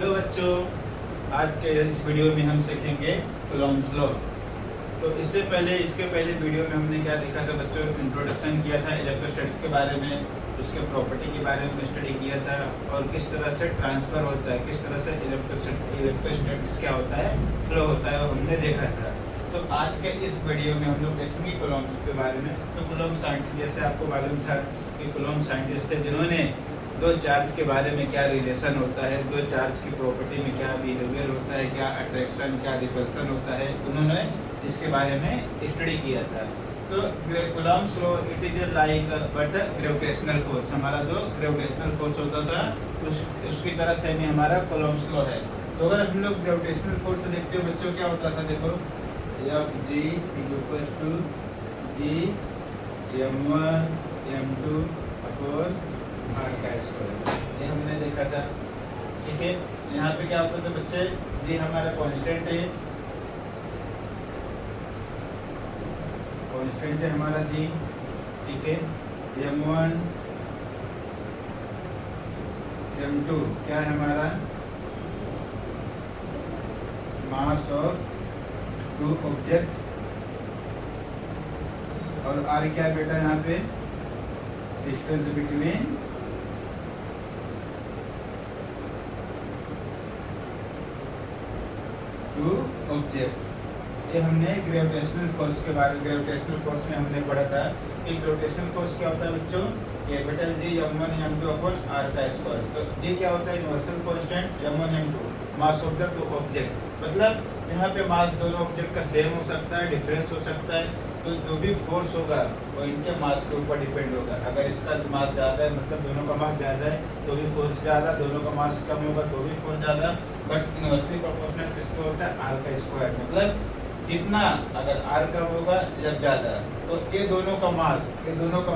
Hello बच्चों, आज के इस वीडियो में हम सीखेंगे कूलॉम्स लॉ। तो इसके पहले वीडियो में हमने क्या देखा था बच्चों, इंट्रोडक्शन किया था इलेक्ट्रोस्टैटिक के बारे में, उसके प्रॉपर्टी के बारे में स्टडी किया था और किस तरह से ट्रांसफ़र होता है, किस तरह से इलेक्ट्रोस्टैटिक्स क्या होता है, फ्लो होता है, वो हमने देखा था। तो आज के इस वीडियो में हम लोग देखेंगे कूलॉम्स के बारे में। तो कूलॉम साइंटिस्ट, जैसे आपको मालूम था कि कूलॉम साइंटिस्ट थे जिन्होंने दो चार्ज के बारे में क्या रिलेशन होता है, दो चार्ज की प्रॉपर्टी में क्या बिहेवियर होता है, क्या अट्रैक्शन क्या रिपल्सन होता है, उन्होंने इसके बारे में स्टडी किया था। तो Coulomb's law it is like but gravitational force, हमारा जो ग्रेविटेशनल फोर्स होता था उसकी तरह सेम ही हमारा कूलॉम्स लॉ है। तो अगर हम लोग ग्रेविटेशनल फोर्स देखते हो बच्चों, क्या होता था, देखो F G equals to G m1 m2 upon R का स्क्वायर, ये हमने देखा था। ठीक है, यहाँ पे क्या होता था बच्चे, जी हमारा कांस्टेंट है, कांस्टेंट है हमारा जी। ठीक है, m1 m2 क्या है हमारा, मास ऑफ टू ऑब्जेक्ट, और आर क्या है बेटा यहाँ पे, डिस्टेंस बिटवीन टू ऑब्जेक्ट। ये हमने ग्रेविटेशनल फोर्स के बारे में, ग्रेविटेशनल फोर्स में हमने पढ़ा था कि ग्रेविटेशनल फोर्स क्या होता है बच्चों, capital G m1 m2 upon R का स्क्वायर। तो ये क्या होता है, universal constant m1 m2, mass of the two object. मतलब यहाँ पे मास दोनों ऑब्जेक्ट का सेम हो सकता है, डिफरेंस हो सकता है। तो जो भी फोर्स होगा वो इनके मास के ऊपर डिपेंड होगा। अगर इसका मास ज़्यादा है, मतलब दोनों का मास ज़्यादा है तो भी फोर्स ज़्यादा, दोनों का मास कम होगा तो भी फोर्स ज़्यादा। बट इनवर्सली प्रोपोर्शनल किसको होता है, आर का स्क्वायर। मतलब जितना अगर आर कम होगा जब ज़्यादा, तो ये दोनों का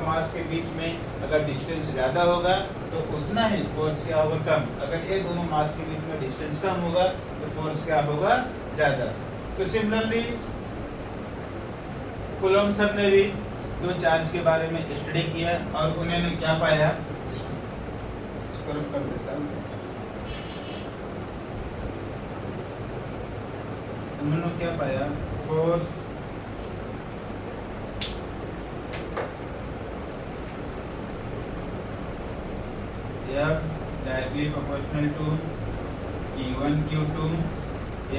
मास के बीच में अगर डिस्टेंस ज़्यादा होगा तो उतना ही फोर्स क्या होगा, कम। अगर ये दोनों मास के बीच में डिस्टेंस कम होगा तो फोर्स क्या होगा, ज़्यादा। तो सिमिलरली कूलॉम सर ने भी दो चार्ज के बारे में स्टडी किया और उन्होंने क्या पाया, इसको रफ कर देता हूँ। उन्होंने क्या पाया, force F directly proportional to Q1 Q2,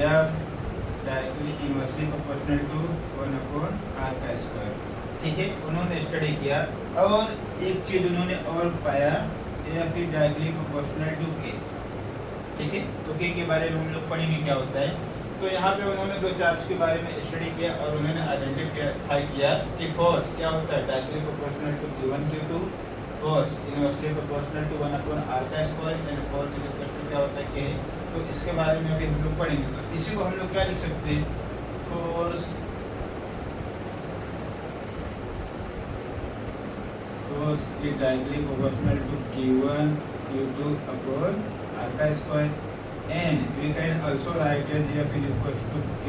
F directly inversely proportional to 1 upon R का स्क्वायर। ठीक है, उन्होंने स्टडी किया और एक चीज उन्होंने और पाया, या फिर डायरेक्टली प्रोपोर्शनल टू के। ठीक है, तो के बारे में हम लोग पढ़ेंगे क्या होता है। तो यहाँ पे उन्होंने दो चार्ज के बारे में स्टडी किया और उन्होंने आइडेंटिफाई किया कि फोर्स क्या होता है, directly proportional to Q1 Q2, force inversely proportional to 1 upon R का square, and force equal to क्या होता है के। तो इसके बारे में अभी हम लोग पढ़ेंगे। तो इसी को हम लोग क्या लिख सकते हैं, force is directly proportional to Q1 Q2 upon R का square, and we can also write as F is equal to K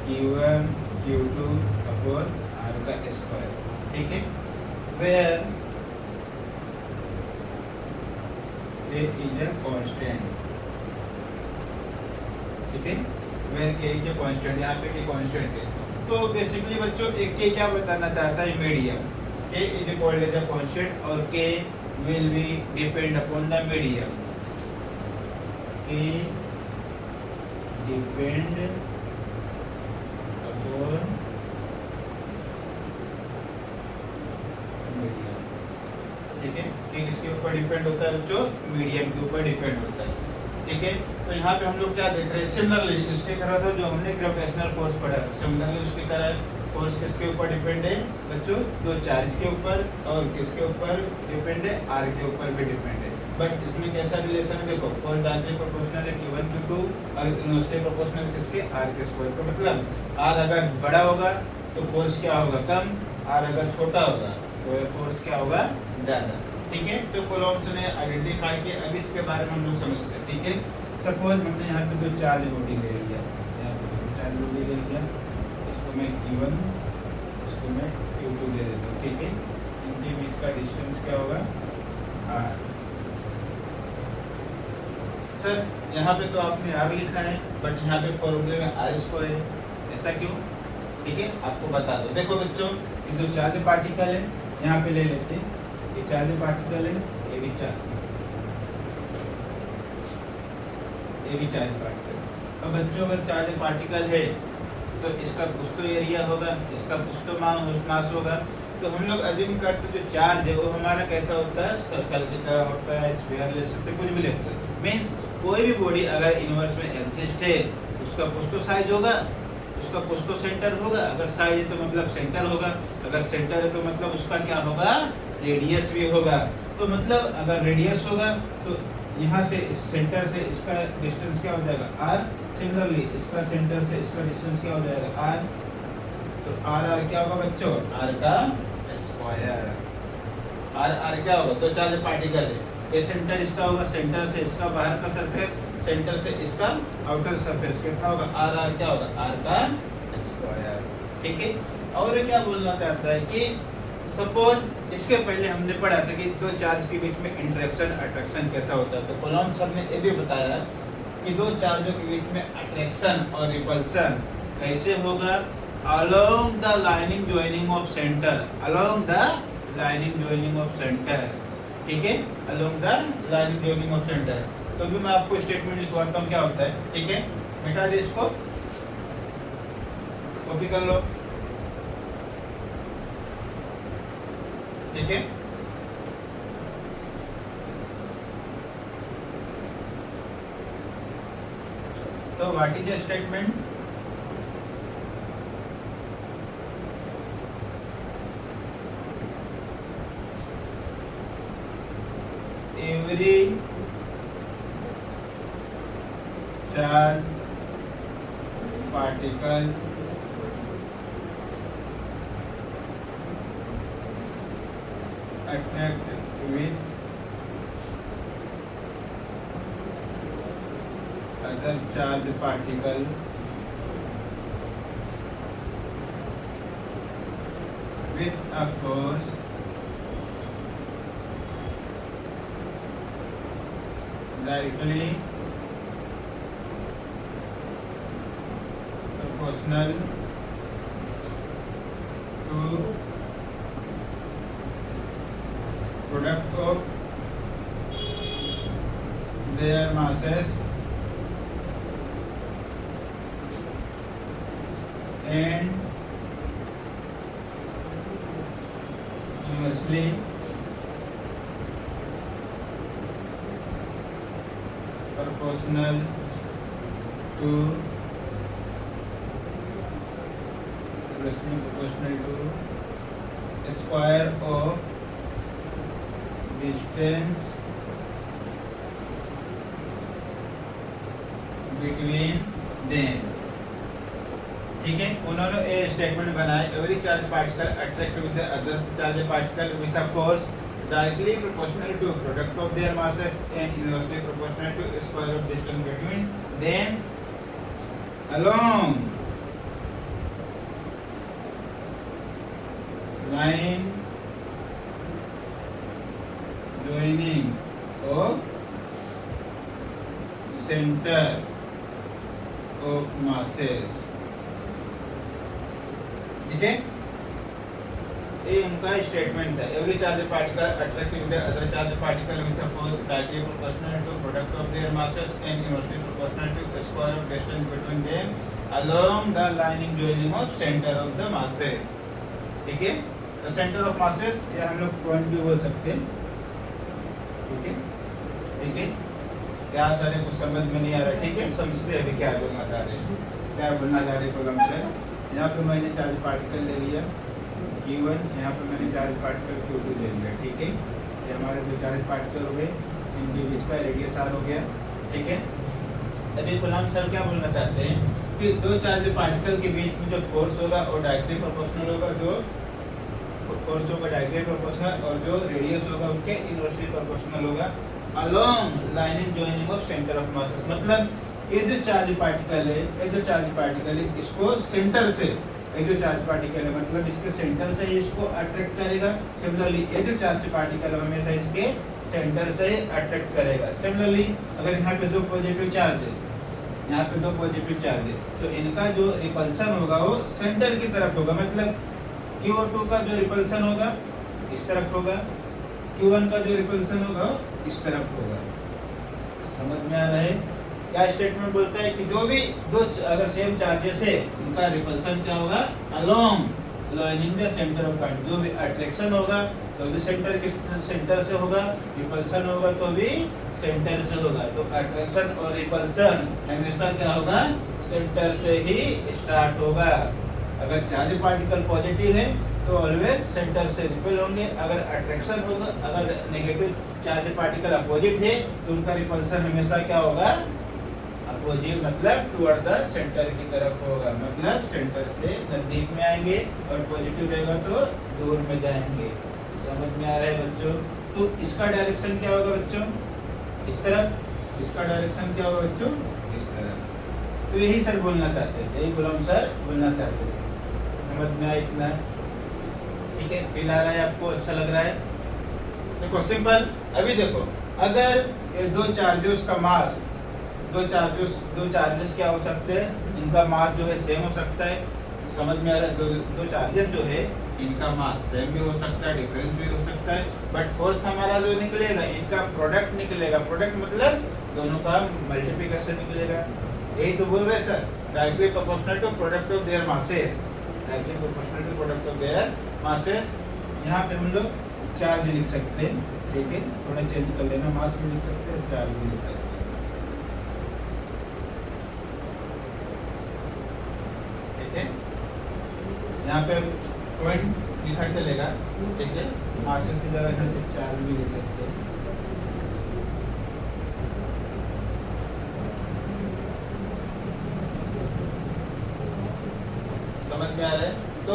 Q1 Q2 upon R का स्क्वायर। ठीक है, where K is a constant. ठीक है, where के is a constant, यहाँ पे के कांस्टेंट है। तो बेसिकली बच्चों एक के क्या बताना चाहता है, medium. K is called as a constant और K will be depend upon the medium. K depend upon medium. ठीक है, कि किसके ऊपर डिपेंड होता है बच्चों, मीडियम के ऊपर डिपेंड होता है। ठीक है, तो यहाँ पे हम लोग क्या देख रहे हैं, सिमिलरली इसके तरह था जो हमने ग्रेविटेशनल फोर्स पढ़ा था, सिमिलरली उसकी तरह फोर्स किसके ऊपर डिपेंड है बच्चों, दो चार्ज के ऊपर, और किसके ऊपर डिपेंड है, आर के ऊपर भी डिपेंड है। बट इसमें कैसा रिलेशन है, देखो फोर्स डायरेक्टली प्रोपोर्शनल है Q1 Q2 और इनवर्सली प्रोपोर्शनल किसके, आर के स्क्वायर का। मतलब आर अगर बड़ा होगा तो फोर्स क्या होगा, कम, आर अगर छोटा होगा तो फोर्स क्या होगा, ज़्यादा। ठीक है, तो कूलॉम्स ने आइडेंटिफाई किया। अभी इसके बारे में हम लोग समझते हैं। ठीक है, सपोज हमने यहाँ पे दो चार्ज बॉडी ले लिया, यहाँ पे दो चार्ज बॉडी ले लिया, इसको मैं Q1, इसको मैं Q2 दे देता हूँ। ठीक है, इनके बीच का डिस्टेंस क्या होगा, R। सर यहाँ पे तो आपने आर लिखा है, बट यहाँ पे फॉर्मूले में आर स्क्वायर है, ऐसा क्यों? ठीक है, आपको बता दो। देखो बच्चों, ये जो चार्ज पार्टिकल है, यहाँ पे ले लेते हैं, ये चार्ज पार्टिकल है, ये भी चार्ज पार्टिकल। अब बच्चों अगर चार्ज पार्टिकल है तो इसका कुछ तो एरिया होगा, इसका कुछ तो मास होगा। तो हम लोग अज्यूम करते जो चार्ज है वो हमारा कैसा होता है, सर्कल की तरह होता है, स्फीयर ले सकते, कुछ भी ले सकते। मीन्स कोई भी बॉडी अगर यूनिवर्स में एग्जिस्ट है, उसका कुछ तो साइज होगा, उसका कुछ तो सेंटर होगा। अगर साइज है तो मतलब सेंटर होगा, अगर सेंटर है तो मतलब उसका क्या होगा, रेडियस भी होगा। तो मतलब अगर रेडियस होगा तो यहाँ से इस सेंटर से इसका डिस्टेंस क्या हो जाएगा, आर। सिमिलरली इसका सेंटर से इसका डिस्टेंस क्या हो जाएगा, आर। तो आर क्या होगा बच्चों, आर का स्क्वायर। आर क्या होगा, तो चार्ज पार्टिकल है, ये सेंटर इसका होगा, सेंटर से इसका बाहर का सरफेस, सेंटर से इसका आउटर सरफेस कितना होगा, आर क्या होगा, आर का स्क्वायर। ठीक है। और क्या बोलना चाहता है कि सपोज इसके पहले हमने पढ़ा था कि दो चार्ज के बीच में इंटरेक्शन अट्रैक्शन कैसा होता है। तो कॉलम सर ने ये भी बताया कि दो चार्जों के बीच में अट्रैक्शन और रिपल्सन कैसे होगा, along the lining joining of center, along the lining joining of center। ठीक है, along the lining joining of center। तो भी मैं आपको स्टेटमेंट लिखवाता हूँ क्या होता है। ठीक है, मिटा दे इसको, कॉपी कर लो। ठीक है, तो what is the statement, every charge particle attract with other charged particle with a force directly proportional to product of their masses and inversely proportional to square of distance between them। ठीक है, उन्होंने ये statement बनाया, every charge particle attract with the other charge particle with a force directly proportional to product of their masses and inversely proportional to square of distance between them along line joining of center of masses। ठीक है, ये उनका statement है। Every charge particle attract with the other charge particle with a force directly proportional to product of their masses and inversely proportional to square of distance between them along the lining joining of centre of the masses. ठीक है, तो centre of masses या हम लोग point भी बोल सकते हैं। ठीक है, ठीक है, क्या सारे कुछ समझ में नहीं आ रहा। ठीक है, समझते अभी क्या बोलना चाह रहे, क्या बोलना चाह रहे कॉलम से। यहाँ पे मैंने चार्ज पार्टिकल ले लिया Q1, यहाँ पे मैंने चार्ज पार्टिकल Q2 ले लिया। ठीक है, ये हमारे जो चार्ज पार्टिकल हो गए, इनके बीच का रेडियस r हो गया। ठीक है, अभी गुलाम सर क्या बोलना चाहते हैं कि दो चार्ज पार्टिकल के बीच में जो फोर्स होगा वो डायरेक्टली प्रोपोर्शनल होगा, जो फोर्स होगा डायरेक्टली प्रोपोर्शनल, और जो रेडियस होगा उनके इनवर्सली प्रोपोर्शनल होगा along lining joining of centre of masses. मतलब ये जो चार्ज पार्टिकल है, ये जो चार्ज पार्टिकल है, इसको सेंटर से, ये जो चार्ज पार्टिकल है मतलब इसके सेंटर से ही इसको अट्रैक्ट करेगा। सिमिलरली ये जो चार्ज पार्टिकल है हमेशा इसके सेंटर से अट्रैक्ट करेगा। सिमिलरली अगर यहाँ पे दो पॉजिटिव चार्ज है, यहाँ पे दो पॉजिटिव चार्ज है, तो इनका जो रिपल्सन होगा वो सेंटर की तरफ होगा। मतलब Q2 का जो रिपल्सन होगा इस तरफ होगा, Q1 का जो रिपल्सन होगा इस तरफ होगा। समझ में आ रहा है? क्या स्टेटमेंट बोलता है कि जो भी दो अगर सेम चार्जेस है उनका रिपल्सन क्या होगा, along the centre of point. जो भी अट्रैक्शन होगा तो भी सेंटर से होगा, रिपल्सन होगा तो भी सेंटर से होगा। तो अट्रैक्शन और रिपल्सन हमेशा क्या होगा, सेंटर से ही स्टार्ट होगा। अगर चार्ज पार्टिकल पॉजिटिव है तो ऑलवेज सेंटर से रिपेल होंगे। अगर अट्रैक्शन होगा, अगर नेगेटिव चार्ज पार्टिकल अपोजिट है तो उनका रिपल्सन हमेशा क्या होगा, अपोजिट, मतलब टुवर्ड द सेंटर की तरफ होगा। मतलब सेंटर से नजदीक में आएंगे और पॉजिटिव रहेगा तो दूर में जाएंगे। समझ में आ रहा है बच्चों? तो इसका डायरेक्शन क्या होगा बच्चों, इस तरफ। इसका डायरेक्शन क्या होगा बच्चों, इस तरफ। तो यही सर बोलना चाहते थे, यही गुलाम सर बोलना चाहते थे। समझ में आया इतना? ठीक है, फील आ रहा है आपको, अच्छा लग रहा है? देखो सिंपल। अभी देखो, अगर ये दो चार्जेस का मास, दो चार्जेस क्या हो सकते हैं, इनका मास जो है सेम हो सकता है। समझ में आ रहा है? दो चार्जेस जो है इनका मास सेम भी हो सकता है, डिफरेंस भी हो सकता है, बट फोर्स हमारा जो निकलेगा इनका प्रोडक्ट निकलेगा। प्रोडक्ट मतलब दोनों का मल्टीप्लिकेशन निकलेगा। यही तो बोल रहे sir, directly proportional to product of their masses, directly proportional to product of their masses. यहाँ पे हम लोग चार्ज लिख सकते हैं, ठीक है, थोड़ा चेंज कर लेना, मास भी लिख सकते हैं, चार्ज भी लिख सकते हैं। ठीक है, यहाँ पे पॉइंट लिखा चलेगा, ठीक है, मासेस की जगह यहाँ पे चार्ज भी लिख सकते हैं। समझ में आ रहा है? तो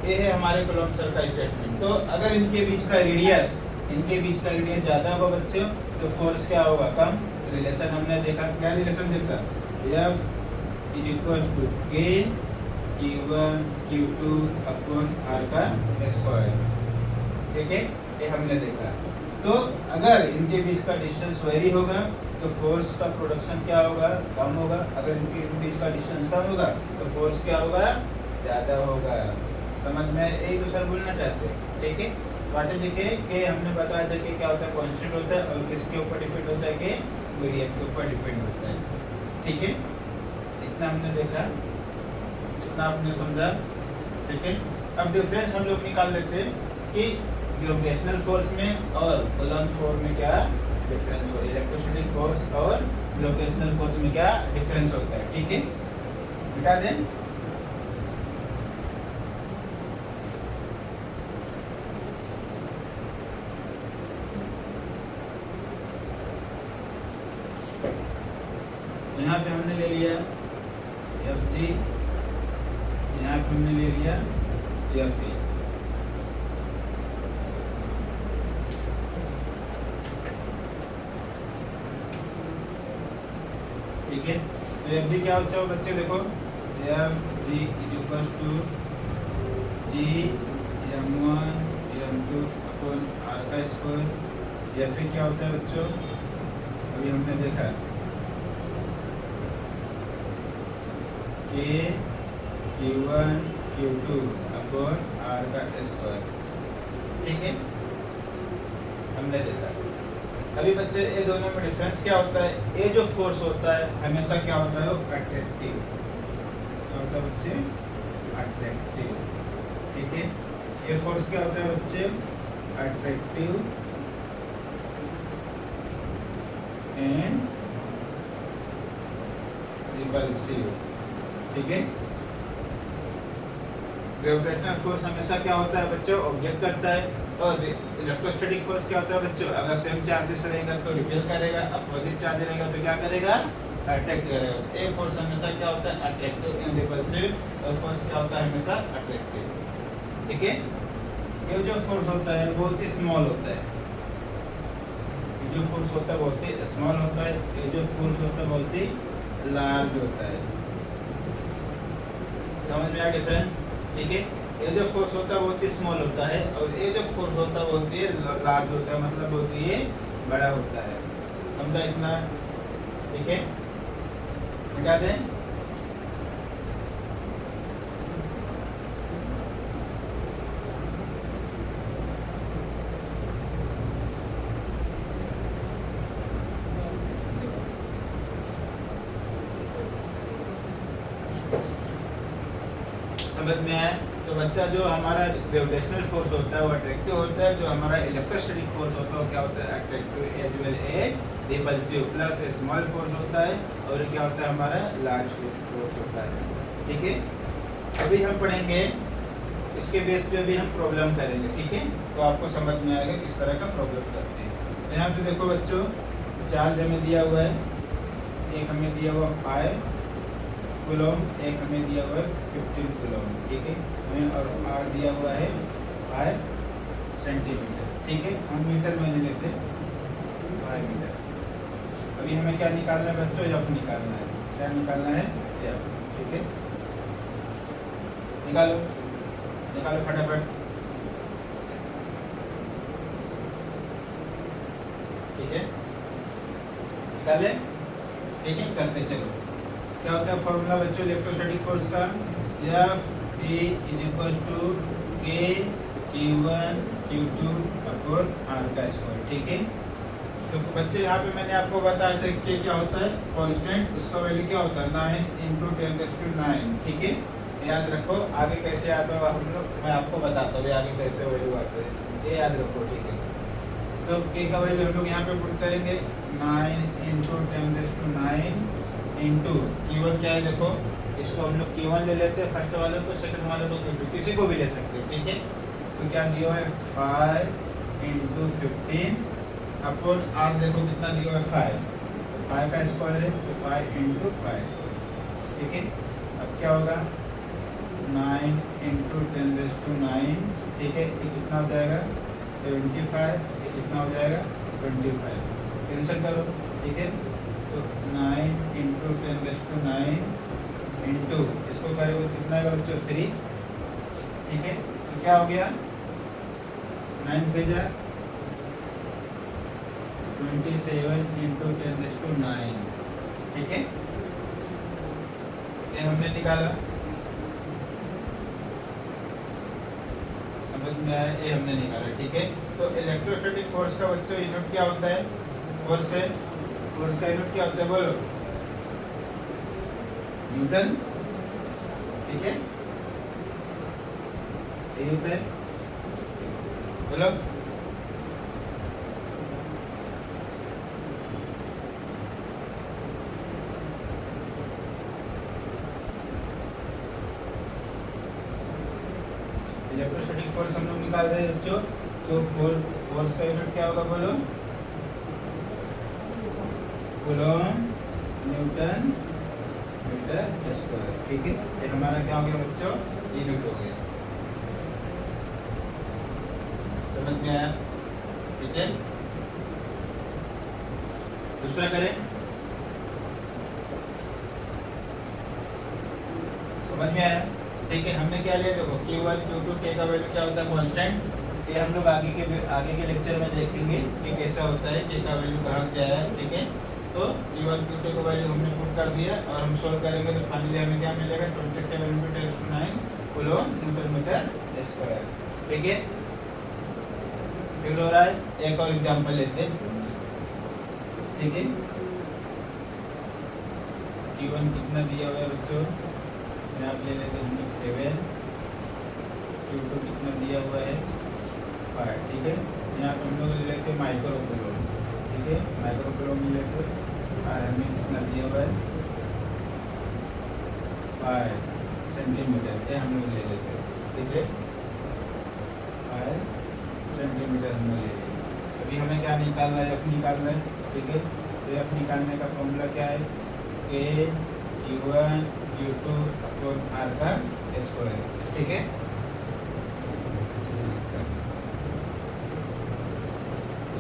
ये है हमारे कॉलम सर का स्टेटमेंट। तो अगर इनके बीच का रेडियस ज्यादा होगा बच्चों तो फोर्स क्या होगा, कम। रिलेशन हमने देखा, क्या रिलेशन देखा, F is equal to K Q1 Q2 upon R का स्क्वायर। ठीक है, ये हमने देखा। तो अगर इनके बीच का डिस्टेंस वेरी होगा तो फोर्स का प्रोडक्शन क्या होगा, कम होगा। अगर इनके बीच का डिस्टेंस कम होगा तो फोर्स क्या होगा, ज़्यादा होगा। समझ में? यही तो सर बोलना चाहते हैं। ठीक है, वाट इज के हमने बताया था कि क्या होता है, कांस्टेंट होता है, और किसके ऊपर डिपेंड होता है, कि मीडियम के ऊपर डिपेंड होता है। ठीक है, इतना हमने देखा, इतना आपने समझा। ठीक है, अब डिफरेंस हम लोग निकाल लेते हैं कि ग्रेविटेशनल फोर्स में और कूलम्ब फोर्स में क्या डिफरेंस हो, इलेक्ट्रोस्टैटिक फोर्स और ग्रेविटेशनल फोर्स में क्या डिफरेंस होता है। ठीक है, मिटा दें। यहाँ पे हमने ले लिया Fg, यहाँ पे हमने ले लिया Fe। ठीक है, तो Fg क्या होता है बच्चे, देखो Fg is equal to G m1 m2 upon R का स्क्वायर। Fe क्या होता है बच्चों, अभी हमने देखा K Q1 Q2 upon R का स्क्वायर। ठीक है, हमने देखा। अभी बच्चे ये दोनों में डिफरेंस क्या होता है, ये जो फोर्स होता है हमेशा क्या होता है, वो अट्रैक्टिव। क्या होता है बच्चे, अट्रैक्टिव। ठीक है, ये फोर्स क्या होता है बच्चे, अट्रैक्टिव एंड रिपल्सिव। ठीक है, ग्रेविटेशनल फोर्स हमेशा क्या होता है बच्चों, ऑब्जेक्ट करता है, और इलेक्ट्रोस्टैटिक फोर्स क्या होता है बच्चों, अगर सेम चार्जेस रहेगा तो रिपेल करेगा, अपोजिट चार्ज रहेगा तो क्या करेगा, अट्रैक्ट करेगा। ए फोर्स हमेशा क्या होता है, अट्रैक्टिव एंड रिपल्सिव, और फोर्स क्या होता है हमेशा अट्रैक्टिव। ठीक है, ये जो फोर्स होता है बहुत ही स्मॉल होता है, ये जो फोर्स होता है बहुत ही स्मॉल होता है, ये जो फोर्स होता है बहुत ही लार्ज होता है। समझ में आया डिफरेंस? ठीक है, ये जो फोर्स होता है बहुत ही स्मॉल होता है, और ये जो फोर्स होता है बहुत ही लार्ज होता है, मतलब बहुत ही बड़ा होता है। समझा इतना? ठीक है, मिटा दें। समझ में आया? तो बच्चा जो हमारा ग्रेविटेशनल फोर्स होता है वो अट्रैक्टिव होता है, जो हमारा इलेक्ट्रोस्टैटिक फोर्स होता है वो क्या होता है? Attractive as well as repulsive, plus small force होता है और क्या होता है? हमारा लार्ज फोर्स होता है। ठीक है, अभी हम पढ़ेंगे इसके बेस पे भी हम प्रॉब्लम करेंगे। ठीक है, तो आपको समझ में आएगा किस तरह का प्रॉब्लम करते हैं। यहाँ पे देखो बच्चों, चार्ज हमें दिया हुआ है, एक हमें दिया हुआ 5 कूलम, एक हमें दिया हुआ है 15 कूलम। ठीक है, हमें और आर दिया हुआ है 5 सेंटीमीटर। ठीक है, हम मीटर में नहीं लेते, 5 मीटर। अभी हमें क्या निकालना है बच्चों? एफ निकालना है। क्या निकालना है? एफ। ठीक है, निकालो निकालो फटाफट। ठीक है, निकाले? ठीक है, करते चलो। क्या होता है फॉर्मूला बच्चों इलेक्ट्रोस्टैटिक फोर्स का? F E is equal to K Q1 Q2 upon R का स्क्वायर। ठीक है, तो बच्चे यहाँ पे मैंने आपको बताया था कि क्या होता है कांस्टेंट, उसका वैल्यू क्या होता है? 9 × 10⁹। ठीक है, याद रखो। आगे कैसे आता है हम लोग, मैं आपको बताता हूँ आगे कैसे वैल्यू आता है, ये याद रखो। ठीक है, तो के का वैल्यू हम लोग यहाँ पे पुट करेंगे 9 × 10⁹ इंटू Q1 क्या है देखो, इसको हम लोग Q1 ले लेते हैं, फर्स्ट वाले को, सेकंड वाले को Q2, किसी को भी ले सकते हैं। ठीक है, तो क्या दिया है 5 × 15 अपॉन आर देखो कितना दिया है 5, तो 5 का स्क्वायर है तो 5 × 5। ठीक है, अब क्या होगा 9 × 10⁹। ठीक है, ये कितना हो जाएगा 75, ये कितना हो जाएगा 25। कैंसिल करो। ठीक है, तो 9 × 10⁹ इंटू इसको करेंगे कितना है बच्चों 3। ठीक है, तो क्या हो गया 9 3 जा 27 × 10⁹। ठीक है, ये हमने निकाला, समझ में आया? ये हमने निकाला। ठीक है, तो इलेक्ट्रोस्टैटिक फोर्स का बच्चों यूनिट क्या होता है? फोर्स है, फोर्स का यूनिट क्या होता है बोलो? न्यूटन। ठीक है, यही होता है, बोलो। इलेक्ट्रोस्टैटिक फोर्स हम लोग निकाल रहे हैं बच्चों, तो फोर्स का यूनिट क्या होगा बोलो? Coulomb newton metre square. ठीक है, ये हमारा क्या हो गया बच्चों? यूनिट हो गया। समझ में आया? ठीक है, दूसरा करें। समझ में आया? ठीक है, हमने क्या लिया देखो Q1 Q2 के का वैल्यू क्या होता है? कांस्टेंट। ये हम लोग आगे के लेक्चर में देखेंगे कि कैसा होता है, के का वैल्यू कहाँ से आया। ठीक है, तो Q1 Q2 का वैल्यू हमने पुट कर दिया और हम सोल्व करेंगे तो फाइनली हमें क्या मिलेगा 27 × 10⁹ कूलम न्यूटन मीटर स्क्वायर। ठीक है, फिर हो रहा है, एक और एग्जांपल लेते हैं। ठीक है, Q1 कितना दिया हुआ है बच्चों? यहाँ ले लेते हैं हम लोग 7, Q2 कितना दिया हुआ है 5। ठीक है, यहाँ पे हम लोग ले लेते हैं माइक्रो कूलम। ठीक है, माइक्रो कूलम ले लेते हैं और हमें कितना दिया हुआ है 5 सेंटीमीटर, ये हम लोग ले लेते हैं। ठीक है, 5 सेंटीमीटर हम लोग ले लेते हैं। अभी हमें क्या निकालना है? एफ निकालना है। ठीक है, तो एफ निकालने का फॉर्मूला क्या है? के Q1 Q2 अपॉन आर का स्क्वायर। ठीक है,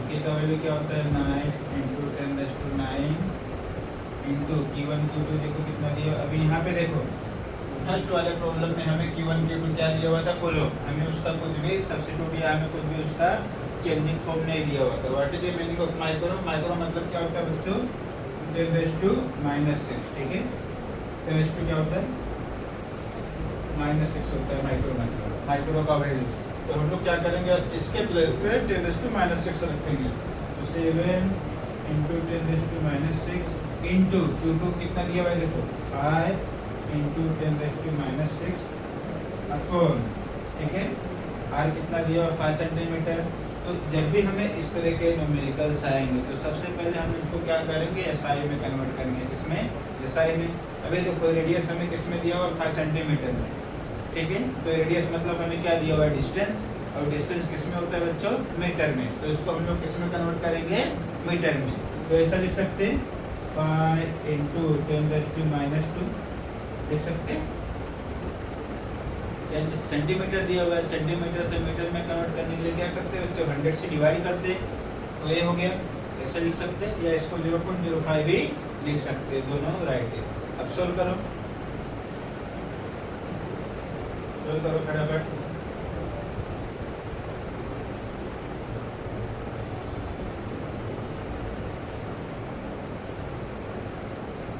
के का वैल्यू क्या होता है 9 × 10⁹ इंटू Q1 Q2 देखो कितना दिया। अभी यहाँ पे देखो फर्स्ट वाले प्रॉब्लम में हमें Q1 Q2 क्या दिया हुआ था? कूलम। हमें उसका कुछ भी सब्स्टिट्यूट या हमें कुछ भी उसका चेंजिंग फॉर्म नहीं दिया हुआ था। What is the meaning of micro? Micro मतलब क्या होता है बच्चों? 10⁻⁻⁶, ठीक है। 10 क्या होता है? -6 होता है माइक्रो। माइक्रो का वैल्यू, तो हम लोग क्या करेंगे, इसके प्लेस पे 10⁻⁻6 रखेंगे। तो 7 × 10⁻⁻6 इंटू Q2 कितना दिया हुआ है देखो, 5 × 10⁻⁻6 अपॉन, ठीक है, R कितना दिया हुआ 5 सेंटीमीटर। तो जब भी हमें इस तरह के न्यूमेरिकल्स आएंगे तो सबसे पहले हम इनको क्या करेंगे, SI में कन्वर्ट करेंगे। किसमें? SI में। अभी देखो रेडियस हमें किसमें दिया हुआ 5 सेंटीमीटर में, ठीक है। तो रेडियस मतलब हमें क्या दिया हुआ है, डिस्टेंस, और डिस्टेंस किसमें होता है बच्चों? मीटर में। तो इसको हम लोग किसमें कन्वर्ट करेंगे? मीटर में। तो ऐसा लिख सकते हैं 5 × 10⁻², लिख सकते हैं। सेंटीमीटर दिया हुआ है, सेंटीमीटर से मीटर में कन्वर्ट करने के लिए क्या करते हैं बच्चों? 100 से डिवाइड करते हैं, तो ये हो गया। ऐसा लिख सकते हैं, या इसको 0.05 भी लिख सकते हैं, दोनों राइट है। अब सोल्व करो, सोल्व करो फटाफट।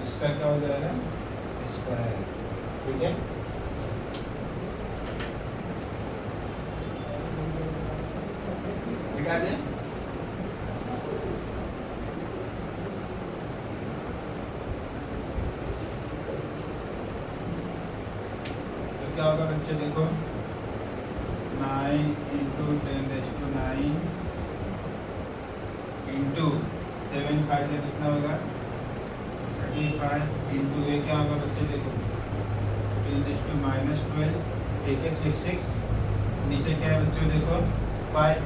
इसका क्या हो जाएगा? स्क्वायर, ठीक है। मिटा दें। तो क्या होगा बच्चे देखो, 9 × 10⁻9 इंटू 7 फायदा कितना होगा? 35 इंटू ये क्या होगा बच्चे देखो 10⁻12, ठीक है। 6 नीचे क्या है बच्चों देखो 5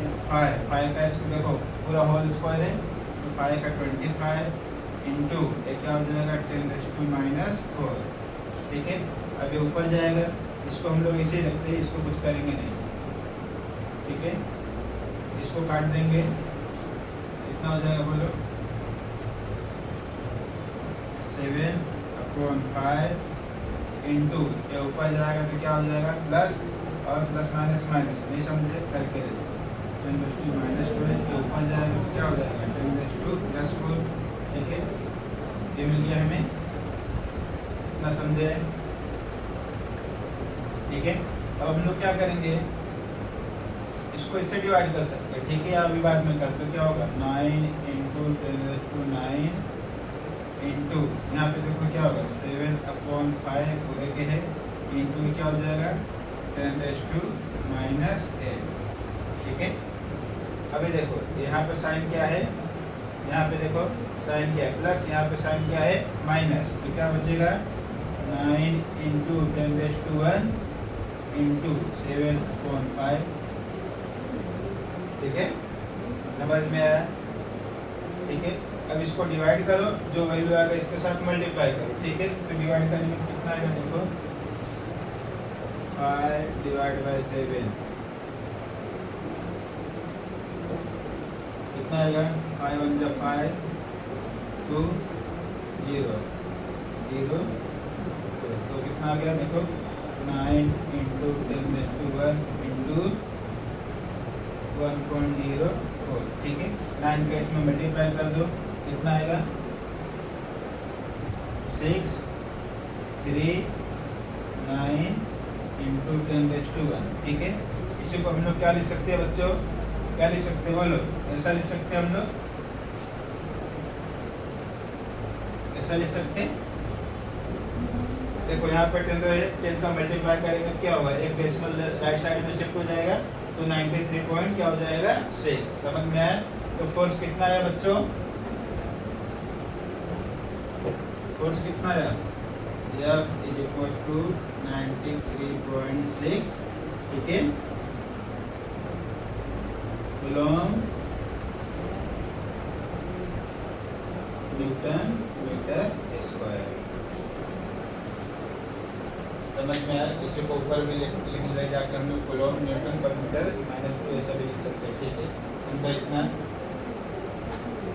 का इसको देखो पूरा होल स्क्वायर है, तो 5 का 25 इंटू ये क्या हो जाएगा 10⁻⁴, ठीक है। अब ये ऊपर जाएगा, इसको हम लोग इसे रखते हैं, इसको कुछ करेंगे नहीं, ठीक है। इसको काट देंगे, कितना हो जाएगा बोलो? 7/5 इंटू ये ऊपर जाएगा तो क्या हो जाएगा प्लस, और प्लस माइनस माइनस नहीं समझे करके दे 10⁻12 ये ऊपर जाएगा तो क्या हो जाएगा 10⁻+4, ठीक है। ये मिल गया हमें, इतना समझे, ठीक है। अब हम लोग क्या करेंगे, इसको इससे डिवाइड कर सकते हैं, ठीक है। अभी बाद में करते क्या होगा 9 × 10⁻9 इंटू यहाँ पे देखो क्या होगा 7/5 पूरे के है, इंटू क्या हो जाएगा 10⁻⁻8, ठीक है। अभी देखो यहाँ पे साइन क्या है, यहाँ पे देखो साइन क्या है प्लस, यहाँ पे साइन क्या है माइनस, तो क्या बचेगा 9 × 10⁻1 इंटू 7/5, ठीक है। समझ में आया, ठीक है। अब इसको डिवाइड करो, जो वैल्यू आएगा इसके साथ मल्टीप्लाई करो, ठीक है। तो डिवाइड करने में कितना आएगा देखो 5/7 कितना आएगा 5 × 1 = 5 2 0 0, तो कितना आ गया देखो 9 × 10⁻1 इंटू 1.04, ठीक है। 9 का इसमें मल्टीप्लाई कर दो, कितना आएगा 6 3 9 × 10⁻1, ठीक है। इसी को हम लोग क्या लिख सकते हैं बच्चों, क्या लिख सकते हैं बोलो? ऐसा लिख सकते हैं हम लोग, ऐसा लिख सकते हैं। देखो यहाँ पर 10 है, 10 का मल्टीप्लाई करेंगे तो क्या होगा, एक डेसिमल राइट साइड में शिफ्ट हो जाएगा, तो 93 पॉइंट क्या हो जाएगा 6। समझ में आया? तो फोर्स कितना आया बच्चों, फोर्स कितना आया F = 93.6, ठीक है, कूलॉम न्यूटन मीटर स्क्वायर। समझ में आया? इसी को ऊपर भी लिख ले जाकर हम लोग कूलॉम न्यूटन पर मीटर -2 ऐसा भी लिख सकते हैं, ठीक है। उनका इतना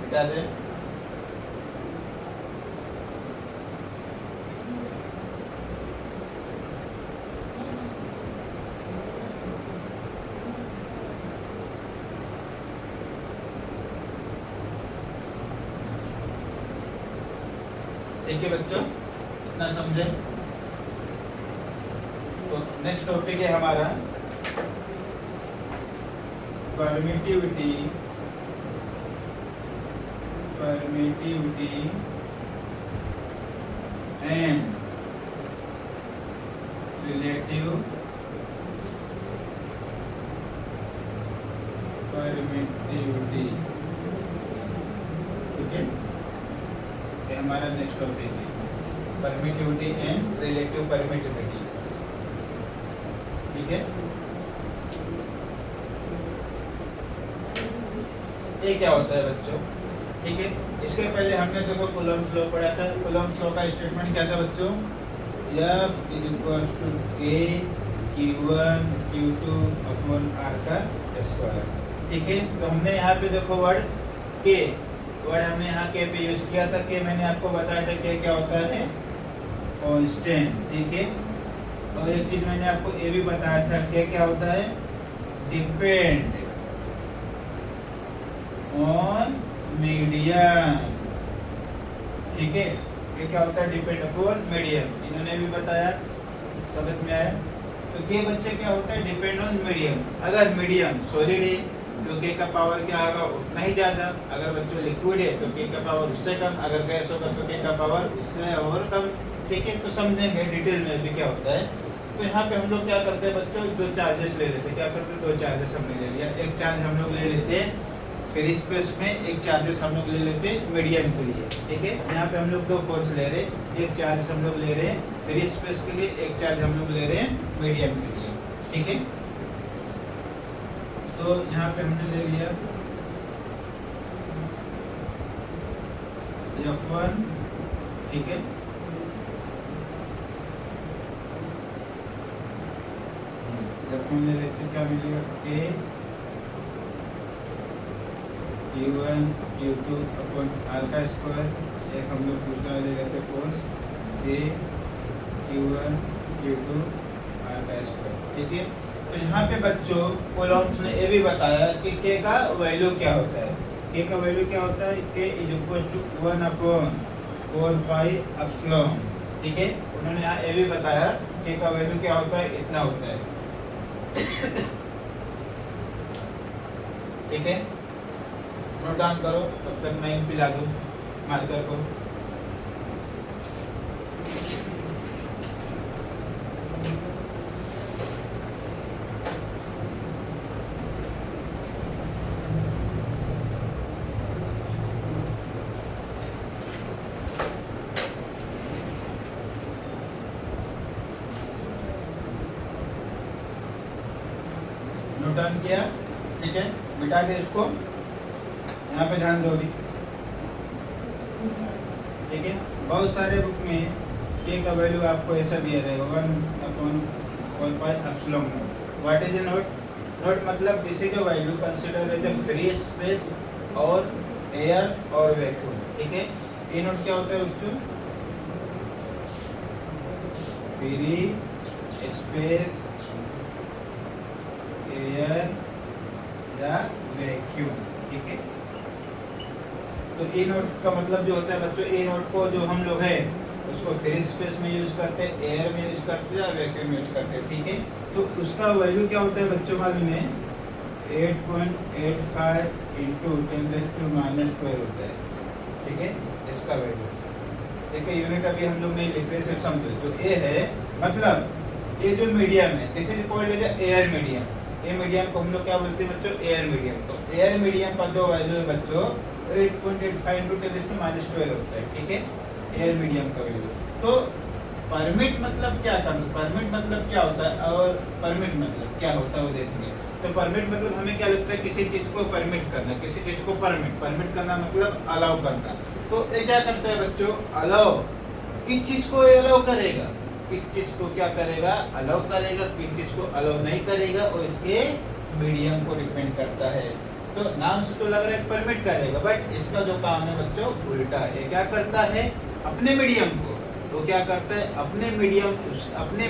हटा दें। ठीक है बच्चों, इतना समझे। तो नेक्स्ट टॉपिक है हमारा परमिटिविटी एंड रिलेटिव परमिटिविटी। ठीक है, ये हमारा नेक्स्ट टॉपिक है, परमिटिविटी एंड रिलेटिव परमिटिविटी। ठीक है, ये क्या होता है बच्चों? ठीक है, इसके पहले हमने देखो कूलम्ब्स लॉ पढ़ा था। कूलम्ब्स लॉ का स्टेटमेंट क्या था बच्चों? F is equals to K Q1 Q2 upon R का स्क्वायर। ठीक है, तो हमने यहाँ पे देखो वर्ड K, वर्ड हमने यहाँ K पे यूज किया था। K मैंने आपको बताया था K क्या होता है? कांस्टेंट। ठीक है, और एक चीज मैंने आपको ये भी बताया था, K क्या होता है? Depend on medium. ठीक है, ये क्या होता है? Depend upon medium. इन्होंने भी बताया, समझ में आया? तो के बच्चे क्या होता है? Depend on medium. अगर मीडियम सॉलिड है तो के का पावर क्या होगा? उतना ही ज्यादा। अगर बच्चों लिक्विड है तो के का पावर उससे कम। अगर गैस होगा तो के का पावर उससे और कम। ठीक है, तो समझेंगे डिटेल में भी क्या होता है। तो यहाँ पे हम लोग क्या करते हैं बच्चों? दो चार्जेस ले लेते हैं। क्या करते हैं? दो चार्जेस हमने ले लिया। एक चार्ज हम लोग ले लेते हैं फ्री स्पेस में, एक चार्जेस हम लोग ले लेते हैं मीडियम के लिए। ठीक है, यहाँ पे हम लोग दो फोर्स ले रहे हैं, एक चार्ज हम लोग ले रहे हैं फ्री स्पेस के लिए, एक चार्ज हम लोग ले रहे हैं मीडियम के लिए। ठीक है, तो यहाँ पे हमने ले लिया F1। ठीक है, F1 ले लेते हैं, क्या मिलेगा? K Q1 Q2 upon R का स्क्वायर। एक हम लोग दूसरा ले लेते force K Q1 Q2 R का स्क्वायर। ठीक है, तो यहाँ पे बच्चों कूलम्ब्स ने ये भी बताया कि K का वैल्यू क्या होता है। K का वैल्यू क्या होता है? K is equal to 1 upon 4 pi epsilon. ठीक है, उन्होंने यहाँ ये भी बताया K का वैल्यू क्या होता है? इतना होता है। ठीक है, नोट डाउन करो, तब तक मैं पिला दूं मार्कर को। नोट डाउन किया? ठीक है, मिटा दे इसको, यहाँ पे ध्यान दो अभी। ठीक है, बहुत सारे बुक में के का वैल्यू आपको ऐसा दिया जाएगा 1/4 pi epsilon naught. What is a naught? Naught मतलब this is a value consider as a free space और एयर और वैक्यूम। ठीक है, ये नोट क्या होता है दोस्तों? फ्री स्पेस, एयर या वैक्यूम। ठीक है, तो ए नोट का मतलब जो होता है बच्चों, ए नोट को जो हम लोग है उसको फ्री स्पेस में यूज करते हैं, एयर में यूज करते हैं, वैक्यूम में यूज करते हैं। ठीक है, तो उसका वैल्यू क्या होता है बच्चों? मालूम है 8.85 इंटू 10⁻² होता है। ठीक है, इसका वैल्यू। ठीक है, यूनिट अभी हम लोग नहीं लिख रहे, सिर्फ समझो। जो ए है मतलब ये जो मीडियम है, this is called as air medium. A medium को हम लोग क्या बोलते हैं बच्चों? Air medium. तो एयर मीडियम का जो वैल्यू है बच्चों 8.85 इंटू 10⁻² होता है। ठीक है, एयर मीडियम का वैल्यू। तो परमिट मतलब क्या करना? परमिट मतलब क्या होता है और परमिट मतलब क्या होता है वो देखेंगे। तो परमिट मतलब हमें क्या लगता है? किसी चीज को परमिट करना, किसी चीज को परमिट करना मतलब अलाउ करना। तो ये क्या करता है बच्चों? अलाउ। किस चीज को अलाउ करेगा? किस चीज को क्या करेगा? अलाउ करेगा। किस चीज को अलाउ नहीं करेगा और इसके मीडियम को डिपेंड करता है। तो नाम से तो लग रहा है परमिट करेगा, बट इसका जो काम है बच्चों उल्टा है। क्या करता है? अपने मीडियम को, तो क्या करता है? अपने